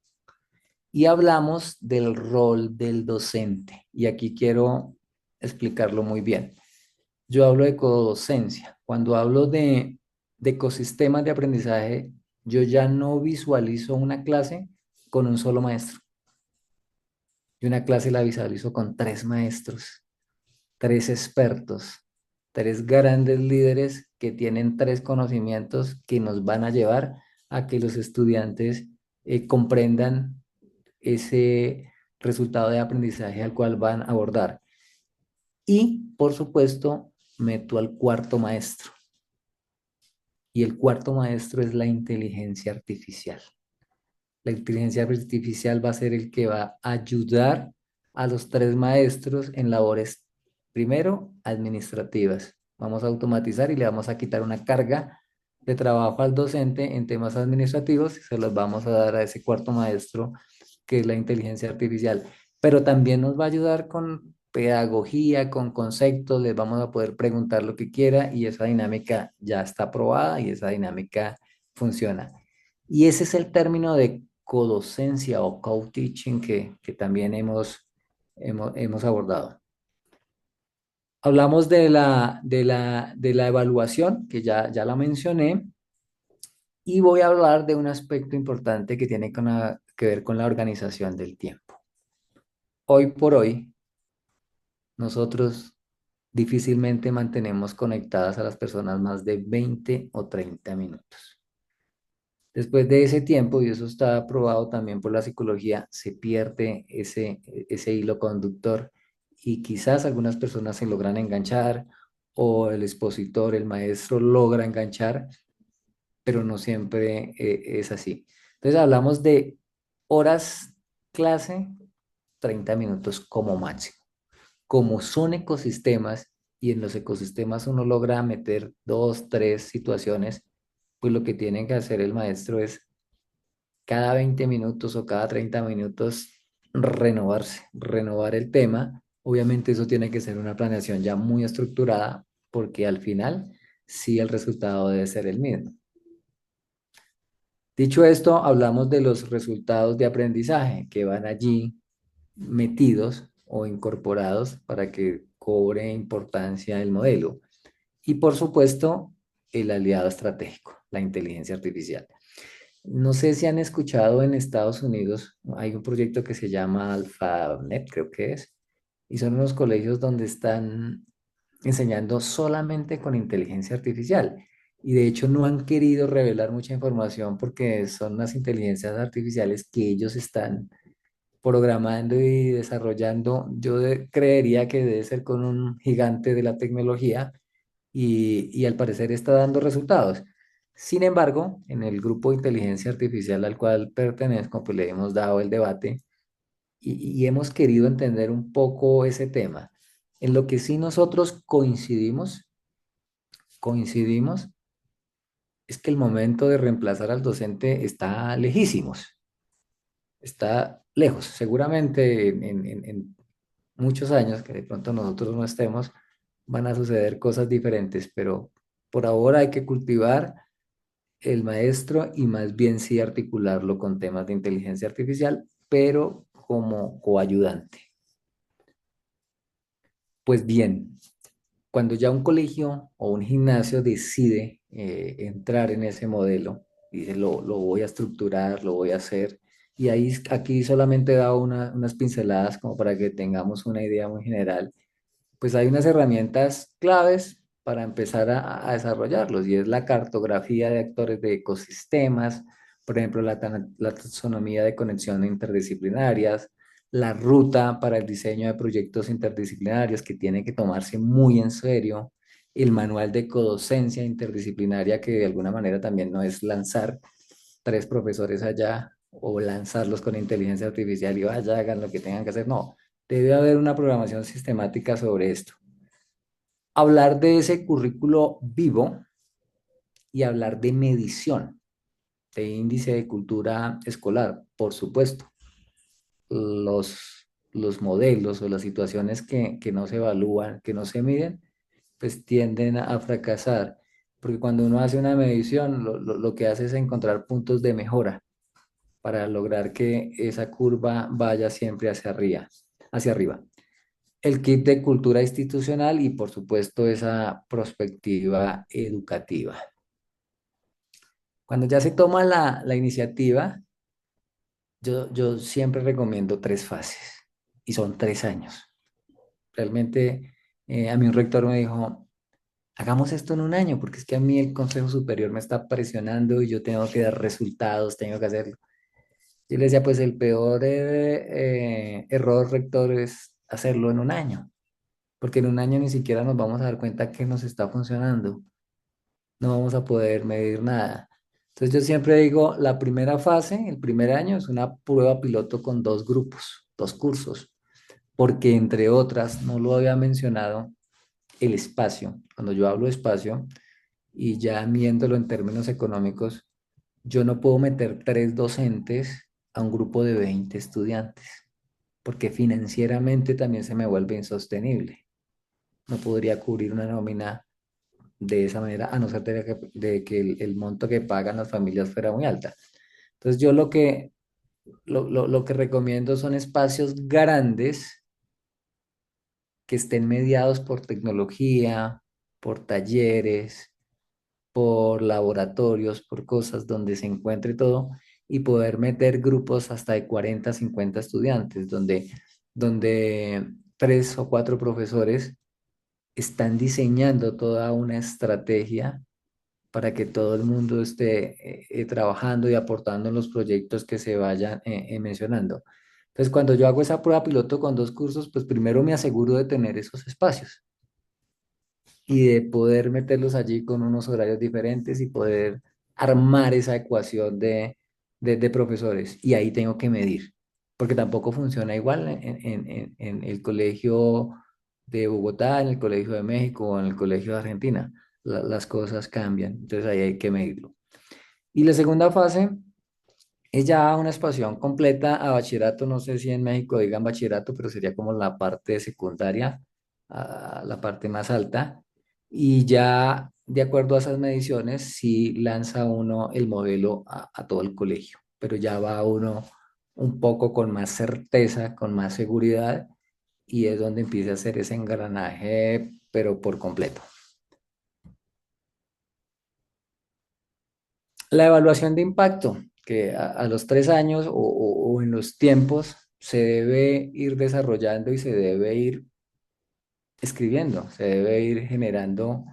Y hablamos del rol del docente. Y aquí quiero explicarlo muy bien. Yo hablo de codocencia. Cuando hablo de ecosistemas de aprendizaje, yo ya no visualizo una clase con un solo maestro. Y una clase la visualizo con 3 maestros, 3 expertos, 3 grandes líderes que tienen 3 conocimientos que nos van a llevar a que los estudiantes comprendan ese resultado de aprendizaje al cual van a abordar. Y, por supuesto, meto al cuarto maestro. Y el cuarto maestro es la inteligencia artificial. La inteligencia artificial va a ser el que va a ayudar a los 3 maestros en labores, primero, administrativas. Vamos a automatizar y le vamos a quitar una carga de trabajo al docente en temas administrativos y se los vamos a dar a ese cuarto maestro que es la inteligencia artificial. Pero también nos va a ayudar con pedagogía, con conceptos, les vamos a poder preguntar lo que quiera y esa dinámica ya está probada y esa dinámica funciona. Y ese es el término de codocencia o co-teaching que también hemos abordado. Hablamos de la evaluación, que ya la mencioné, y voy a hablar de un aspecto importante que tiene que ver con la organización del tiempo. Hoy por hoy, nosotros difícilmente mantenemos conectadas a las personas más de 20 o 30 minutos. Después de ese tiempo, y eso está probado también por la psicología, se pierde ese hilo conductor y quizás algunas personas se logran enganchar o el expositor, el maestro logra enganchar, pero no siempre es así. Entonces hablamos de horas clase, 30 minutos como máximo. Como son ecosistemas y en los ecosistemas uno logra meter 2, 3 situaciones, pues lo que tiene que hacer el maestro es cada 20 minutos o cada 30 minutos renovarse, renovar el tema. Obviamente eso tiene que ser una planeación ya muy estructurada porque al final sí el resultado debe ser el mismo. Dicho esto, hablamos de los resultados de aprendizaje que van allí metidos o incorporados para que cobre importancia el modelo. Y por supuesto, el aliado estratégico, la inteligencia artificial. No sé si han escuchado en Estados Unidos, hay un proyecto que se llama AlphaNet, creo que es, y son unos colegios donde están enseñando solamente con inteligencia artificial. Y de hecho no han querido revelar mucha información porque son las inteligencias artificiales que ellos están programando y desarrollando, creería que debe ser con un gigante de la tecnología y al parecer está dando resultados. Sin embargo, en el grupo de inteligencia artificial al cual pertenezco, pues le hemos dado el debate y hemos querido entender un poco ese tema. En lo que sí nosotros coincidimos es que el momento de reemplazar al docente está lejísimos, está lejos. Seguramente en muchos años, que de pronto nosotros no estemos, van a suceder cosas diferentes, pero por ahora hay que cultivar el maestro y más bien sí articularlo con temas de inteligencia artificial, pero como coayudante. Pues bien, cuando ya un colegio o un gimnasio decide entrar en ese modelo, dice, lo voy a estructurar, lo voy a hacer, y ahí aquí solamente he dado unas pinceladas como para que tengamos una idea muy general, pues hay unas herramientas claves para empezar a desarrollarlos y es la cartografía de actores de ecosistemas, por ejemplo, la taxonomía de conexión interdisciplinarias, la ruta para el diseño de proyectos interdisciplinarios que tiene que tomarse muy en serio, el manual de codocencia interdisciplinaria que de alguna manera también no es lanzar tres profesores allá o lanzarlos con inteligencia artificial y vaya, hagan lo que tengan que hacer, no, debe haber una programación sistemática sobre esto. Hablar de ese currículo vivo y hablar de medición, de índice de cultura escolar, por supuesto. Los modelos o las situaciones que no se evalúan, que no se miden, pues tienden a fracasar, porque cuando uno hace una medición, lo que hace es encontrar puntos de mejora para lograr que esa curva vaya siempre hacia arriba, hacia arriba. El kit de cultura institucional y por supuesto esa perspectiva educativa. Cuando ya se toma la iniciativa, yo siempre recomiendo 3 fases y son 3 años. Realmente a mí un rector me dijo, hagamos esto en un año porque es que a mí el Consejo Superior me está presionando y yo tengo que dar resultados, tengo que hacerlo. Yo le decía, pues el peor error rector es hacerlo en un año, porque en un año ni siquiera nos vamos a dar cuenta que nos está funcionando, no vamos a poder medir nada. Entonces yo siempre digo, la primera fase, el primer año, es una prueba piloto con 2 grupos, 2 cursos, porque entre otras, no lo había mencionado, el espacio. Cuando yo hablo de espacio y ya miéndolo en términos económicos, yo no puedo meter 3 docentes a un grupo de 20 estudiantes, porque financieramente también se me vuelve insostenible. No podría cubrir una nómina de esa manera, a no ser de que el monto que pagan las familias fuera muy alta. Entonces yo lo que recomiendo son espacios grandes que estén mediados por tecnología, por talleres, por laboratorios, por cosas donde se encuentre todo y poder meter grupos hasta de 40, 50 estudiantes, donde 3 o 4 profesores están diseñando toda una estrategia para que todo el mundo esté trabajando y aportando en los proyectos que se vayan mencionando. Entonces, cuando yo hago esa prueba piloto con 2 cursos, pues primero me aseguro de tener esos espacios y de poder meterlos allí con unos horarios diferentes y poder armar esa ecuación de profesores. Y ahí tengo que medir, porque tampoco funciona igual en el colegio de Bogotá, en el colegio de México o en el colegio de Argentina. Las cosas cambian, entonces ahí hay que medirlo. Y la segunda fase es ya una expansión completa a bachillerato, no sé si en México digan bachillerato, pero sería como la parte secundaria, la parte más alta. Y ya de acuerdo a esas mediciones, sí lanza uno el modelo a todo el colegio, pero ya va uno un poco con más certeza, con más seguridad, y es donde empieza a hacer ese engranaje, pero por completo. La evaluación de impacto, que a los 3 años o en los tiempos se debe ir desarrollando y se debe ir escribiendo, se debe ir generando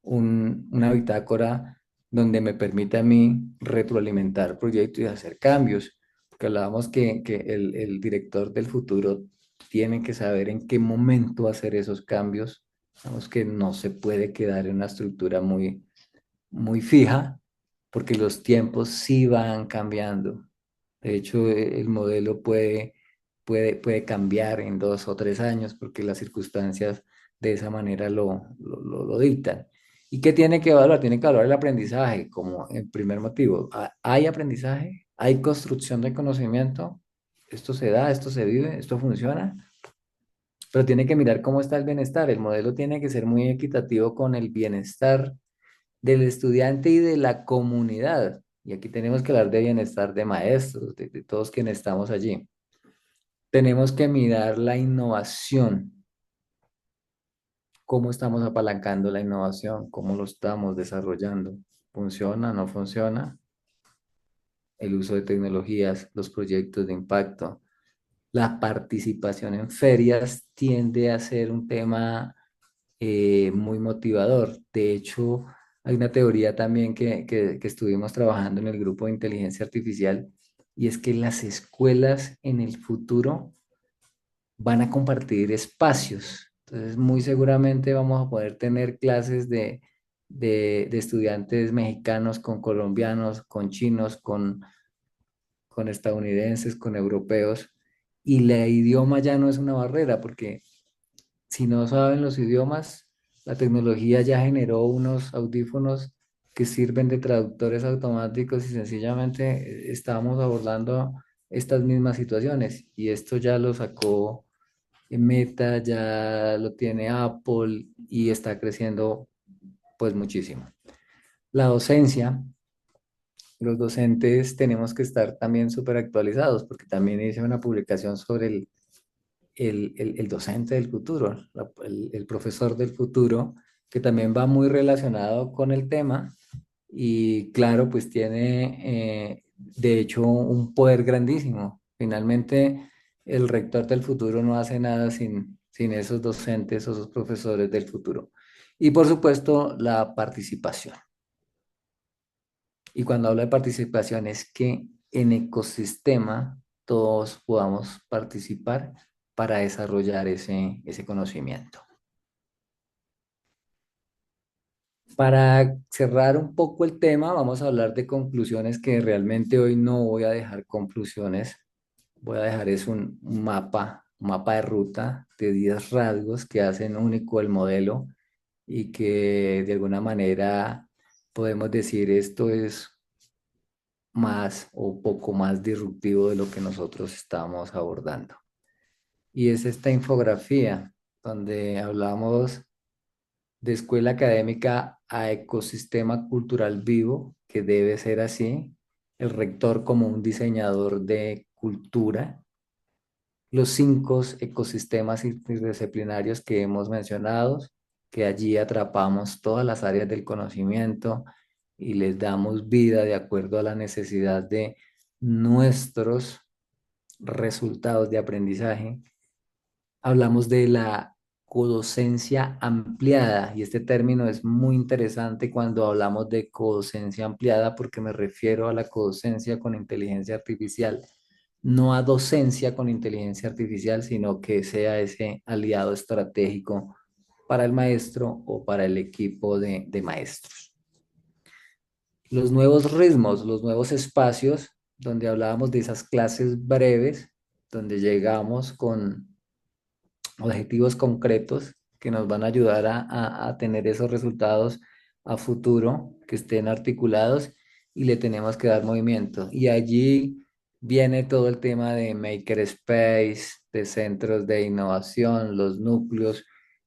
una bitácora donde me permita a mí retroalimentar proyectos y hacer cambios, que hablábamos que el director del futuro tiene que saber en qué momento hacer esos cambios. Digamos que no se puede quedar en una estructura muy fija, porque los tiempos sí van cambiando. De hecho, el modelo puede cambiar en 2 o 3 años porque las circunstancias de esa manera lo dictan. ¿Y qué tiene que evaluar? Tiene que evaluar el aprendizaje como el primer motivo. ¿Hay aprendizaje? ¿Hay construcción de conocimiento? ¿Esto se da? ¿Esto se vive? ¿Esto funciona? Pero tiene que mirar cómo está el bienestar. El modelo tiene que ser muy equitativo con el bienestar del estudiante y de la comunidad. Y aquí tenemos que hablar de bienestar de maestros, de todos quienes estamos allí. Tenemos que mirar la innovación, cómo estamos apalancando la innovación, cómo lo estamos desarrollando. ¿Funciona? ¿No funciona? El uso de tecnologías, los proyectos de impacto. La participación en ferias tiende a ser un tema muy motivador. De hecho, hay una teoría también que estuvimos trabajando en el grupo de inteligencia artificial y es que las escuelas en el futuro van a compartir espacios. Entonces, muy seguramente vamos a poder tener clases de estudiantes mexicanos con colombianos, con chinos, con estadounidenses, con europeos. Y el idioma ya no es una barrera, porque si no saben los idiomas, la tecnología ya generó unos audífonos que sirven de traductores automáticos y sencillamente estamos abordando estas mismas situaciones. Y esto ya lo sacó Meta, ya lo tiene Apple y está creciendo pues muchísimo. La docencia, los docentes tenemos que estar también súper actualizados porque también hice una publicación sobre el docente del futuro, el profesor del futuro, que también va muy relacionado con el tema y claro, pues tiene de hecho un poder grandísimo. Finalmente, el rector del futuro no hace nada sin esos docentes o esos profesores del futuro. Y por supuesto, la participación. Y cuando hablo de participación es que en ecosistema todos podamos participar para desarrollar ese conocimiento. Para cerrar un poco el tema, vamos a hablar de conclusiones que realmente hoy no voy a dejar conclusiones. Voy a dejar es un mapa de ruta de 10 rasgos que hacen único el modelo y que de alguna manera podemos decir esto es más o poco más disruptivo de lo que nosotros estamos abordando. Y es esta infografía donde hablamos de escuela académica a ecosistema cultural vivo, que debe ser así, el rector como un diseñador de cultura, los 5 ecosistemas interdisciplinarios que hemos mencionado, que allí atrapamos todas las áreas del conocimiento y les damos vida de acuerdo a la necesidad de nuestros resultados de aprendizaje. Hablamos de la codocencia ampliada y este término es muy interesante cuando hablamos de codocencia ampliada porque me refiero a la codocencia con inteligencia artificial, no a docencia con inteligencia artificial, sino que sea ese aliado estratégico para el maestro o para el equipo de maestros. Los nuevos ritmos, los nuevos espacios donde hablábamos de esas clases breves, donde llegamos con objetivos concretos que nos van a ayudar a tener esos resultados a futuro, que estén articulados y le tenemos que dar movimiento. Y allí viene todo el tema de makerspace, de centros de innovación, los núcleos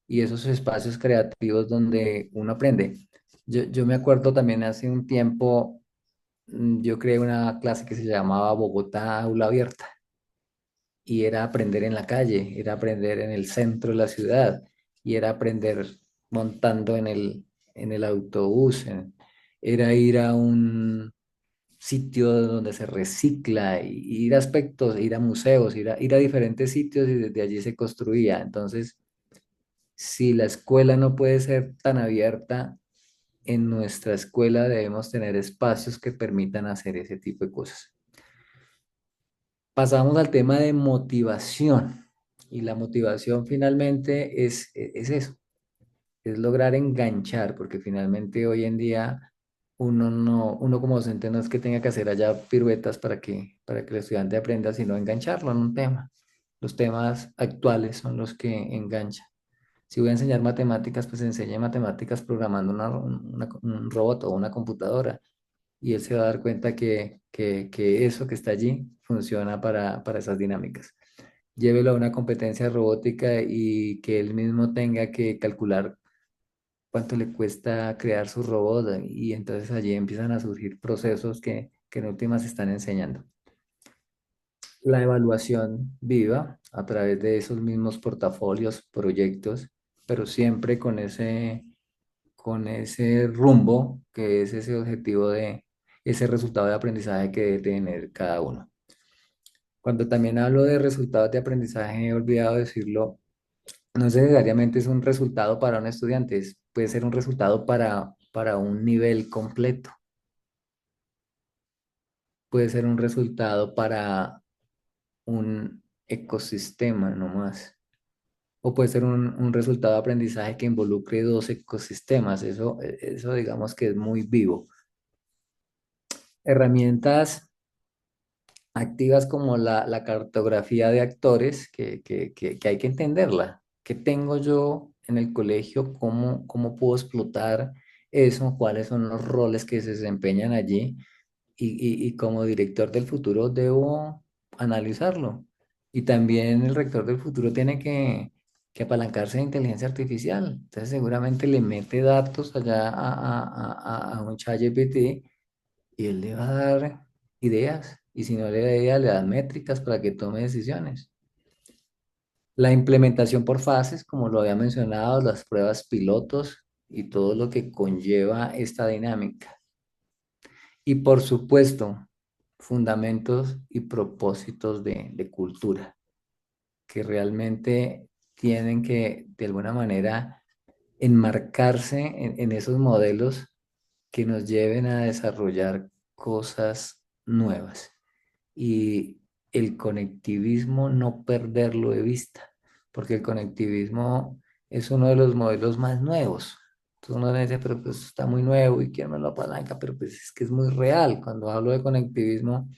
y esos espacios creativos donde uno aprende. Yo me acuerdo también hace un tiempo, yo creé una clase que se llamaba Bogotá Aula Abierta y era aprender en la calle, era aprender en el centro de la ciudad y era aprender montando en el autobús, era ir a un sitio donde se recicla, y ir a aspectos, ir a museos, ir a diferentes sitios y desde allí se construía. Entonces, si la escuela no puede ser tan abierta, en nuestra escuela debemos tener espacios que permitan hacer ese tipo de cosas. pasamos al tema de motivación. Y la motivación finalmente es eso, es lograr enganchar, porque finalmente hoy en día uno como docente no es que tenga que hacer allá piruetas para que el estudiante aprenda, sino engancharlo en un tema. Los temas actuales son los que enganchan. Si voy a enseñar matemáticas, pues enseñe matemáticas programando un robot o una computadora y él se va a dar cuenta que eso que está allí funciona para esas dinámicas. Llévelo a una competencia de robótica y que él mismo tenga que calcular cuánto le cuesta crear su robot y entonces allí empiezan a surgir procesos que en últimas están enseñando. La evaluación viva a través de esos mismos portafolios, proyectos, pero siempre con ese rumbo que es ese objetivo de ese resultado de aprendizaje que debe tener cada uno. Cuando también hablo de resultados de aprendizaje, he olvidado decirlo, no necesariamente es un resultado para un estudiante, puede ser un resultado para un nivel completo, puede ser un resultado para un ecosistema nomás, o puede ser un resultado de aprendizaje que involucre dos ecosistemas, eso digamos que es muy vivo. Herramientas activas como la cartografía de actores, que hay que entenderla. ¿Qué tengo yo en el colegio? Cómo puedo explotar eso? ¿Cuáles son los roles que se desempeñan allí? Y como director del futuro debo analizarlo. Y también el rector del futuro tiene que apalancarse de inteligencia artificial. Entonces seguramente le mete datos allá a un ChatGPT y él le va a dar ideas. Y si no le da ideas, le da métricas para que tome decisiones. La implementación por fases, como lo había mencionado, las pruebas pilotos y todo lo que conlleva esta dinámica. Y por supuesto, fundamentos y propósitos de cultura, que realmente tienen que, de alguna manera, enmarcarse en esos modelos que nos lleven a desarrollar cosas nuevas y el conectivismo no perderlo de vista, porque el conectivismo es uno de los modelos más nuevos. Entonces uno dice, pero pues está muy nuevo y quién me lo apalanca, pero pues es que es muy real. Cuando hablo de conectivismo,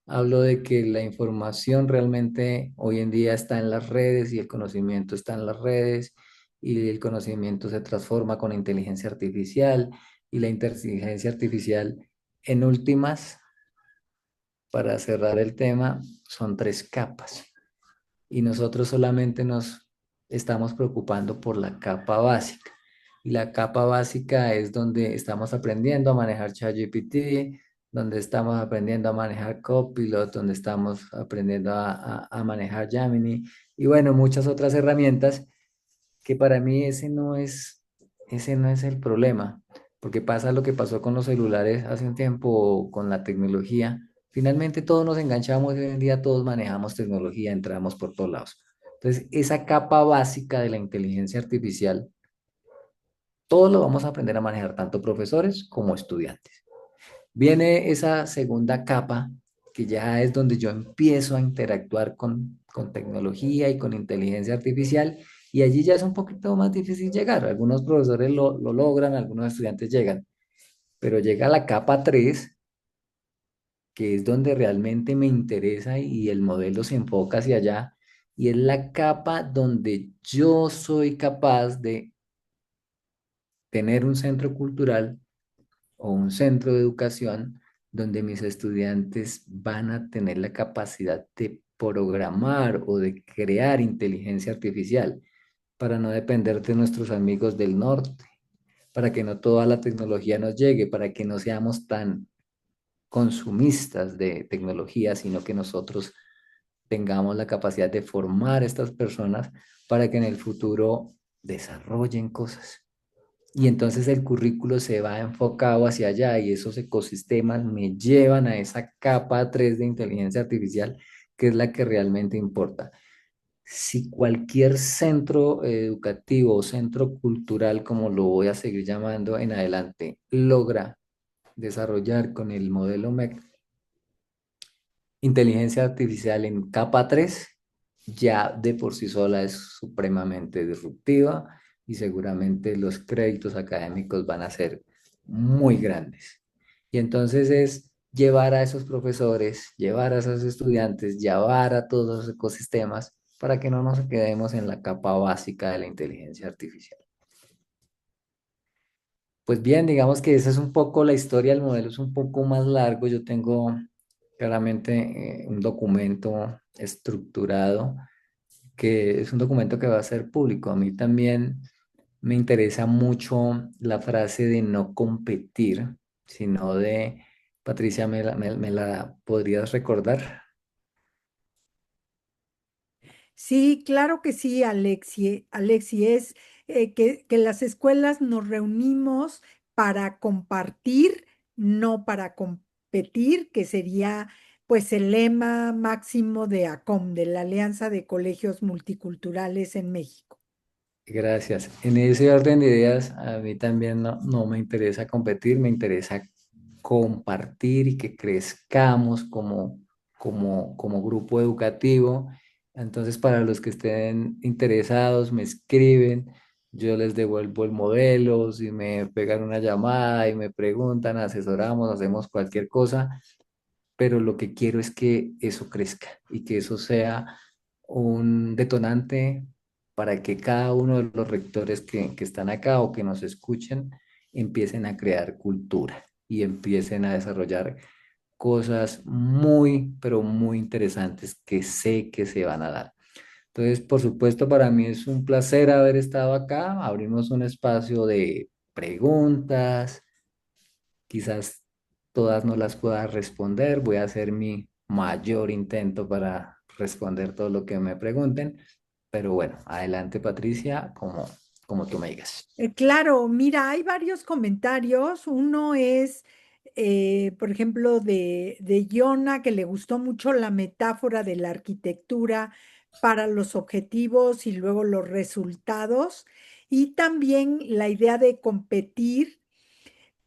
hablo de que la información realmente hoy en día está en las redes y el conocimiento está en las redes y el conocimiento se transforma con inteligencia artificial y la inteligencia artificial en últimas, para cerrar el tema, son tres capas y nosotros solamente nos estamos preocupando por la capa básica. Y la capa básica es donde estamos aprendiendo a manejar ChatGPT, donde estamos aprendiendo a manejar Copilot, donde estamos aprendiendo a manejar Gemini y bueno, muchas otras herramientas que para mí ese no es el problema, porque pasa lo que pasó con los celulares hace un tiempo, con la tecnología. Finalmente todos nos enganchamos y hoy en día todos manejamos tecnología, entramos por todos lados. Entonces, esa capa básica de la inteligencia artificial, todos lo vamos a aprender a manejar, tanto profesores como estudiantes. Viene esa segunda capa, que ya es donde yo empiezo a interactuar con tecnología y con inteligencia artificial, y allí ya es un poquito más difícil llegar. Algunos profesores lo logran, algunos estudiantes llegan, pero llega la capa 3 que es donde realmente me interesa y el modelo se enfoca hacia allá, y es la capa donde yo soy capaz de tener un centro cultural o un centro de educación donde mis estudiantes van a tener la capacidad de programar o de crear inteligencia artificial para no depender de nuestros amigos del norte, para que no toda la tecnología nos llegue, para que no seamos tan consumistas de tecnología, sino que nosotros tengamos la capacidad de formar a estas personas para que en el futuro desarrollen cosas. Y entonces el currículo se va enfocado hacia allá y esos ecosistemas me llevan a esa capa 3 de inteligencia artificial, que es la que realmente importa. Si cualquier centro educativo o centro cultural, como lo voy a seguir llamando en adelante, logra desarrollar con el modelo MEC inteligencia artificial en capa 3 ya de por sí sola es supremamente disruptiva y seguramente los créditos académicos van a ser muy grandes. Y entonces es llevar a esos profesores, llevar a esos estudiantes, llevar a todos los ecosistemas para que no nos quedemos en la capa básica de la inteligencia artificial. Pues bien, digamos que esa es un poco la historia, el modelo es un poco más largo. Yo tengo claramente un documento estructurado que es un documento que va a ser público. A mí también me interesa mucho la frase de no competir, sino de, Patricia, ¿me la podrías recordar? Sí, claro que sí, Alexi. Alexi, es que las escuelas nos reunimos para compartir, no para competir, que sería pues el lema máximo de ACOM, de la Alianza de Colegios Multiculturales en México. Gracias. En ese orden de ideas, a mí también no me interesa competir, me interesa compartir y que crezcamos como grupo educativo. Entonces, para los que estén interesados, me escriben, yo les devuelvo el modelo, si me pegan una llamada y me preguntan, asesoramos, hacemos cualquier cosa, pero lo que quiero es que eso crezca y que eso sea un detonante para que cada uno de los rectores que están acá o que nos escuchen empiecen a crear cultura y empiecen a desarrollar cosas muy, pero muy interesantes que sé que se van a dar. Entonces, por supuesto, para mí es un placer haber estado acá. Abrimos un espacio de preguntas. Quizás todas no las pueda responder. Voy a hacer mi mayor intento para responder todo lo que me pregunten. Pero bueno, adelante Patricia, como tú me digas. Claro, mira, hay varios comentarios. Uno es, por ejemplo, de Yona, que le gustó mucho la metáfora de la arquitectura para los objetivos y luego los resultados, y también la idea de competir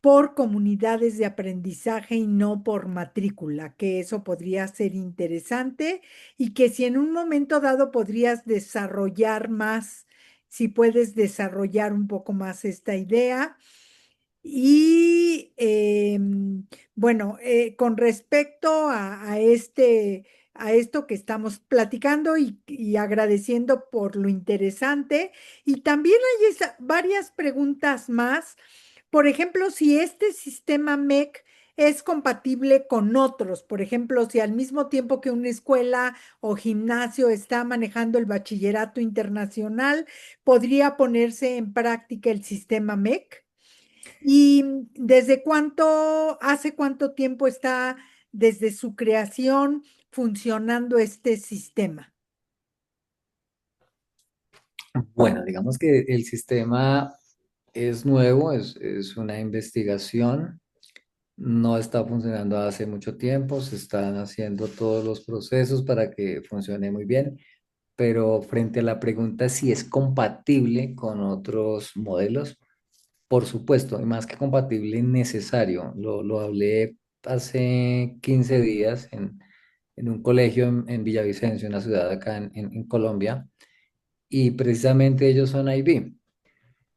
por comunidades de aprendizaje y no por matrícula, que eso podría ser interesante y que si en un momento dado podrías desarrollar más, si puedes desarrollar un poco más esta idea. Y bueno, con respecto a esto que estamos platicando y agradeciendo por lo interesante, y también hay varias preguntas más. Por ejemplo, si este sistema MEC es compatible con otros, por ejemplo, si al mismo tiempo que una escuela o gimnasio está manejando el bachillerato internacional, podría ponerse en práctica el sistema MEC. ¿Y hace cuánto tiempo está desde su creación funcionando este sistema? Bueno, digamos que el sistema es nuevo, es una investigación. No está funcionando hace mucho tiempo, se están haciendo todos los procesos para que funcione muy bien, pero frente a la pregunta si es compatible con otros modelos, por supuesto, y más que compatible, necesario. Lo hablé hace 15 días en un colegio en Villavicencio, una ciudad acá en Colombia, y precisamente ellos son IB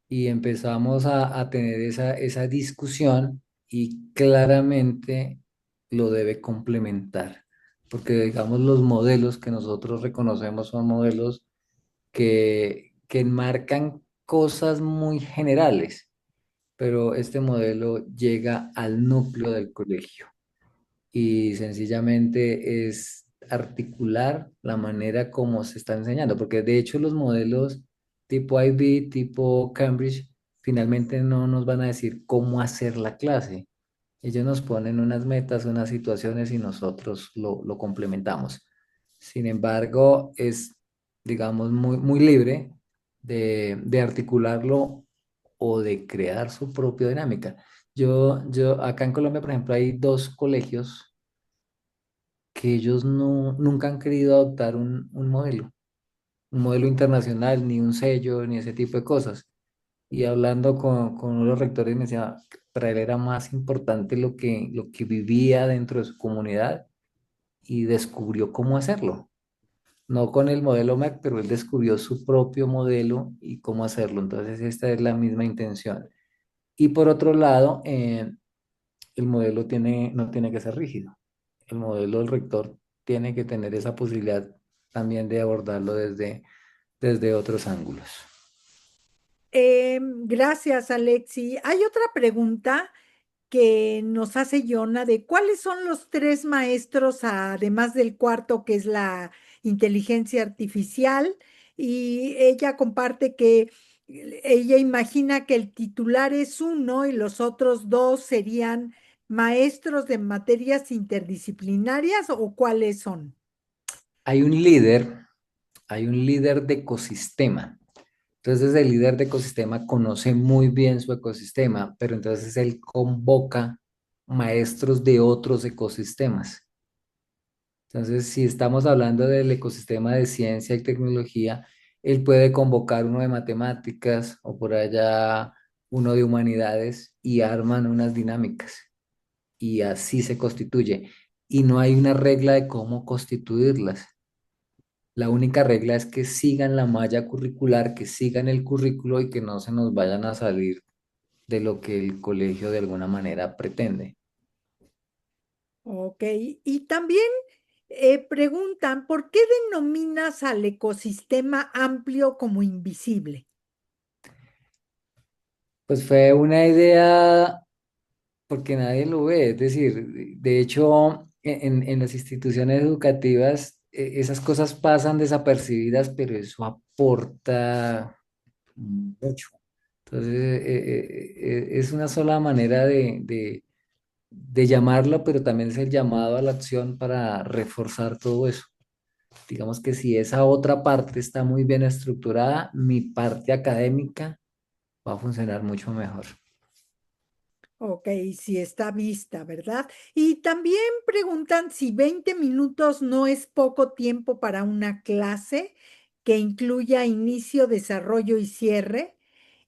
y empezamos a tener esa discusión y claramente lo debe complementar, porque digamos los modelos que nosotros reconocemos son modelos que enmarcan cosas muy generales, pero este modelo llega al núcleo del colegio y sencillamente es articular la manera como se está enseñando, porque de hecho los modelos tipo IB, tipo Cambridge, finalmente no nos van a decir cómo hacer la clase. Ellos nos ponen unas metas, unas situaciones y nosotros lo complementamos. Sin embargo, es, digamos, muy libre de articularlo o de crear su propia dinámica. Acá en Colombia, por ejemplo, hay dos colegios que ellos nunca han querido adoptar un modelo internacional, ni un sello, ni ese tipo de cosas. Y hablando con uno de los rectores, me decía, para él era más importante lo que vivía dentro de su comunidad y descubrió cómo hacerlo. No con el modelo MEC, pero él descubrió su propio modelo y cómo hacerlo. Entonces, esta es la misma intención. Y por otro lado, el modelo no tiene que ser rígido. El modelo del rector tiene que tener esa posibilidad también de abordarlo desde otros ángulos. Gracias, Alexi. Hay otra pregunta que nos hace Yona de cuáles son los tres maestros, además del cuarto, que es la inteligencia artificial, y ella comparte que ella imagina que el titular es uno y los otros dos serían maestros de materias interdisciplinarias o cuáles son. Hay un líder, hay un líder de ecosistema. Entonces el líder de ecosistema conoce muy bien su ecosistema, pero entonces él convoca maestros de otros ecosistemas. Entonces, si estamos hablando del ecosistema de ciencia y tecnología, él puede convocar uno de matemáticas o por allá uno de humanidades y arman unas dinámicas y así se constituye. Y no hay una regla de cómo constituirlas. La única regla es que sigan la malla curricular, que sigan el currículo y que no se nos vayan a salir de lo que el colegio de alguna manera pretende. Ok, y también preguntan, ¿por qué denominas al ecosistema amplio como invisible? Pues fue una idea porque nadie lo ve. Es decir, de hecho, en las instituciones educativas esas cosas pasan desapercibidas, pero eso aporta mucho. Entonces, es una sola manera de llamarlo, pero también es el llamado a la acción para reforzar todo eso. Digamos que si esa otra parte está muy bien estructurada, mi parte académica va a funcionar mucho mejor. Ok, si está vista, ¿verdad? Y también preguntan si 20 minutos no es poco tiempo para una clase que incluya inicio, desarrollo y cierre,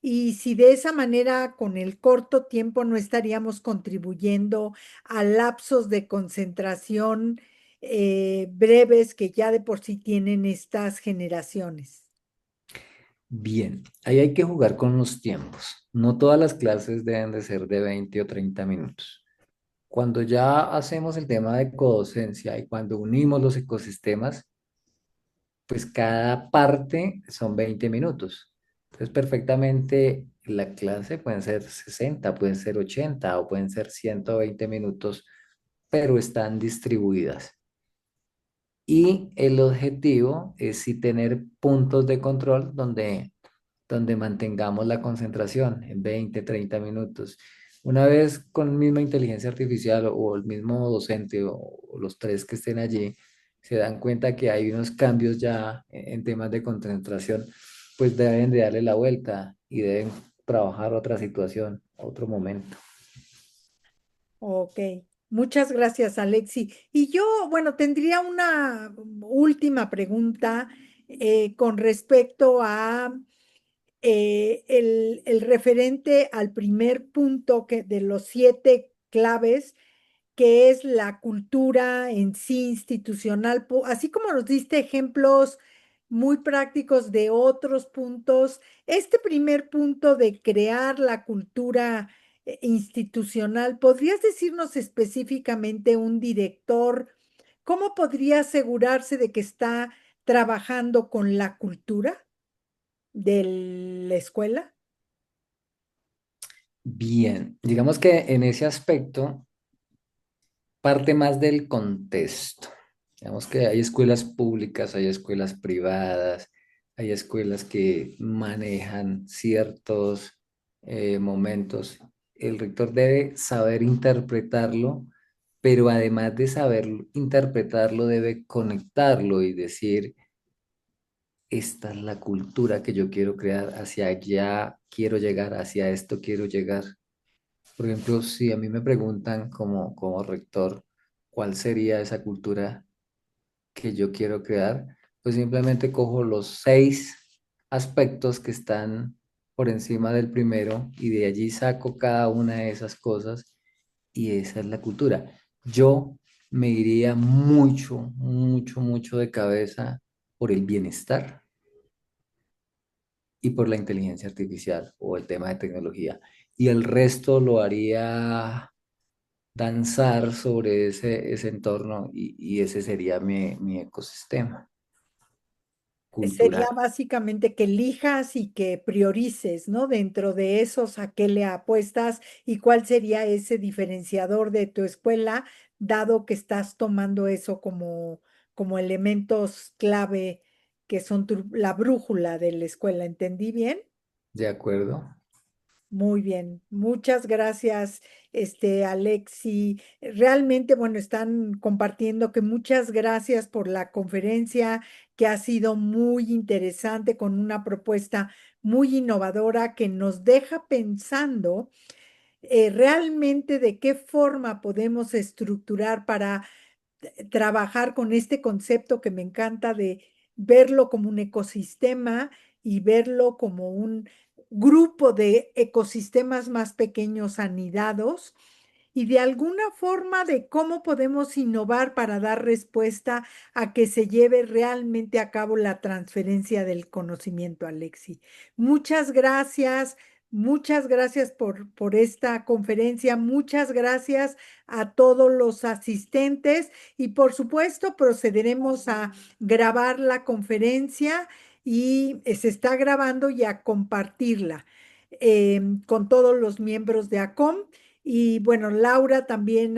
y si de esa manera, con el corto tiempo, no estaríamos contribuyendo a lapsos de concentración breves que ya de por sí tienen estas generaciones. Bien, ahí hay que jugar con los tiempos. No todas las clases deben de ser de 20 o 30 minutos. Cuando ya hacemos el tema de codocencia y cuando unimos los ecosistemas, pues cada parte son 20 minutos. Entonces, perfectamente la clase pueden ser 60, pueden ser 80 o pueden ser 120 minutos, pero están distribuidas. Y el objetivo es sí tener puntos de control donde mantengamos la concentración en 20, 30 minutos. Una vez con misma inteligencia artificial o el mismo docente o los tres que estén allí se dan cuenta que hay unos cambios ya en temas de concentración, pues deben de darle la vuelta y deben trabajar otra situación, otro momento. Ok, muchas gracias, Alexi. Y yo, bueno, tendría una última pregunta con respecto a el referente al primer punto que, de los 7 claves, que es la cultura en sí institucional, así como nos diste ejemplos muy prácticos de otros puntos, este primer punto de crear la cultura institucional, ¿podrías decirnos específicamente un director, cómo podría asegurarse de que está trabajando con la cultura de la escuela? Bien, digamos que en ese aspecto parte más del contexto. Digamos que hay escuelas públicas, hay escuelas privadas, hay escuelas que manejan ciertos momentos. El rector debe saber interpretarlo, pero además de saber interpretarlo, debe conectarlo y decir, esta es la cultura que yo quiero crear, hacia allá quiero llegar, hacia esto quiero llegar. Por ejemplo, si a mí me preguntan como rector cuál sería esa cultura que yo quiero crear, pues simplemente cojo los 6 aspectos que están por encima del primero y de allí saco cada una de esas cosas y esa es la cultura. Yo me iría mucho, mucho, mucho de cabeza por el bienestar y por la inteligencia artificial o el tema de tecnología. Y el resto lo haría danzar sobre ese entorno y ese sería mi ecosistema Sería cultural. básicamente que elijas y que priorices, ¿no? Dentro de esos, a qué le apuestas y cuál sería ese diferenciador de tu escuela, dado que estás tomando eso como elementos clave que son la brújula de la escuela. ¿Entendí bien? ¿De acuerdo? Muy bien, muchas gracias, Alexi. Realmente, bueno, están compartiendo que muchas gracias por la conferencia, que ha sido muy interesante, con una propuesta muy innovadora que nos deja pensando realmente de qué forma podemos estructurar para trabajar con este concepto que me encanta de verlo como un ecosistema y verlo como un grupo de ecosistemas más pequeños anidados y de alguna forma de cómo podemos innovar para dar respuesta a que se lleve realmente a cabo la transferencia del conocimiento, Alexi. Muchas gracias. Muchas gracias por esta conferencia. Muchas gracias a todos los asistentes y por supuesto procederemos a grabar la conferencia y se está grabando y a compartirla con todos los miembros de ACOM. Y bueno, Laura también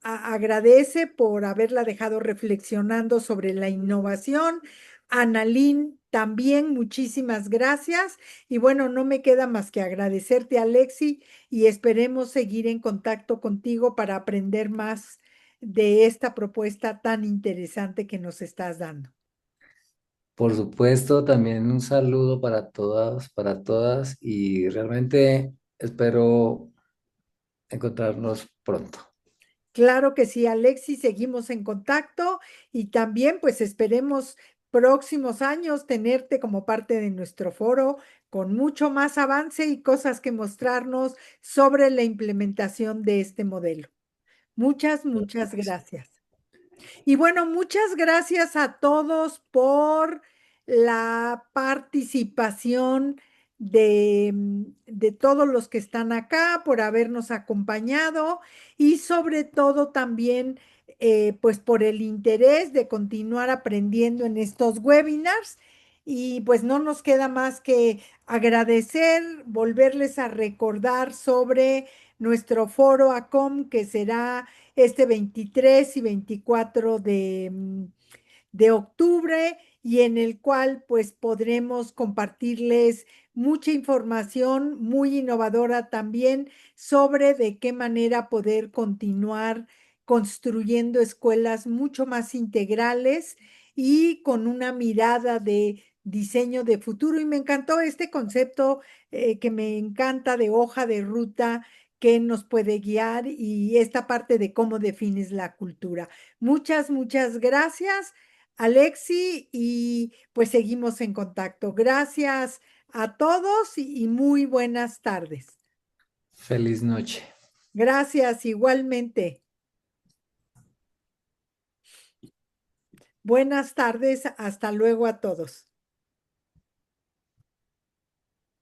agradece por haberla dejado reflexionando sobre la innovación. Annalyn, también muchísimas gracias. Y bueno, no me queda más que agradecerte, Alexi, y esperemos seguir en contacto contigo para aprender más de esta propuesta tan interesante que nos estás dando. Por supuesto, también un saludo para todas, y realmente espero encontrarnos pronto. Claro que sí, Alexis, seguimos en contacto y también pues esperemos próximos años tenerte como parte de nuestro foro con mucho más avance y cosas que mostrarnos sobre la implementación de este modelo. Muchas, muchas gracias. Y bueno, muchas gracias a todos por la participación de todos los que están acá, por habernos acompañado y sobre todo también, pues por el interés de continuar aprendiendo en estos webinars. Y pues no nos queda más que agradecer, volverles a recordar sobre nuestro foro ACOM que será este 23 y 24 de octubre y en el cual pues podremos compartirles mucha información muy innovadora también sobre de qué manera poder continuar construyendo escuelas mucho más integrales y con una mirada de diseño de futuro. Y me encantó este concepto que me encanta de hoja de ruta que nos puede guiar y esta parte de cómo defines la cultura. Muchas, muchas gracias, Alexi, y pues seguimos en contacto. Gracias a todos y muy buenas tardes. Feliz noche. Gracias igualmente. Buenas tardes, hasta luego a todos.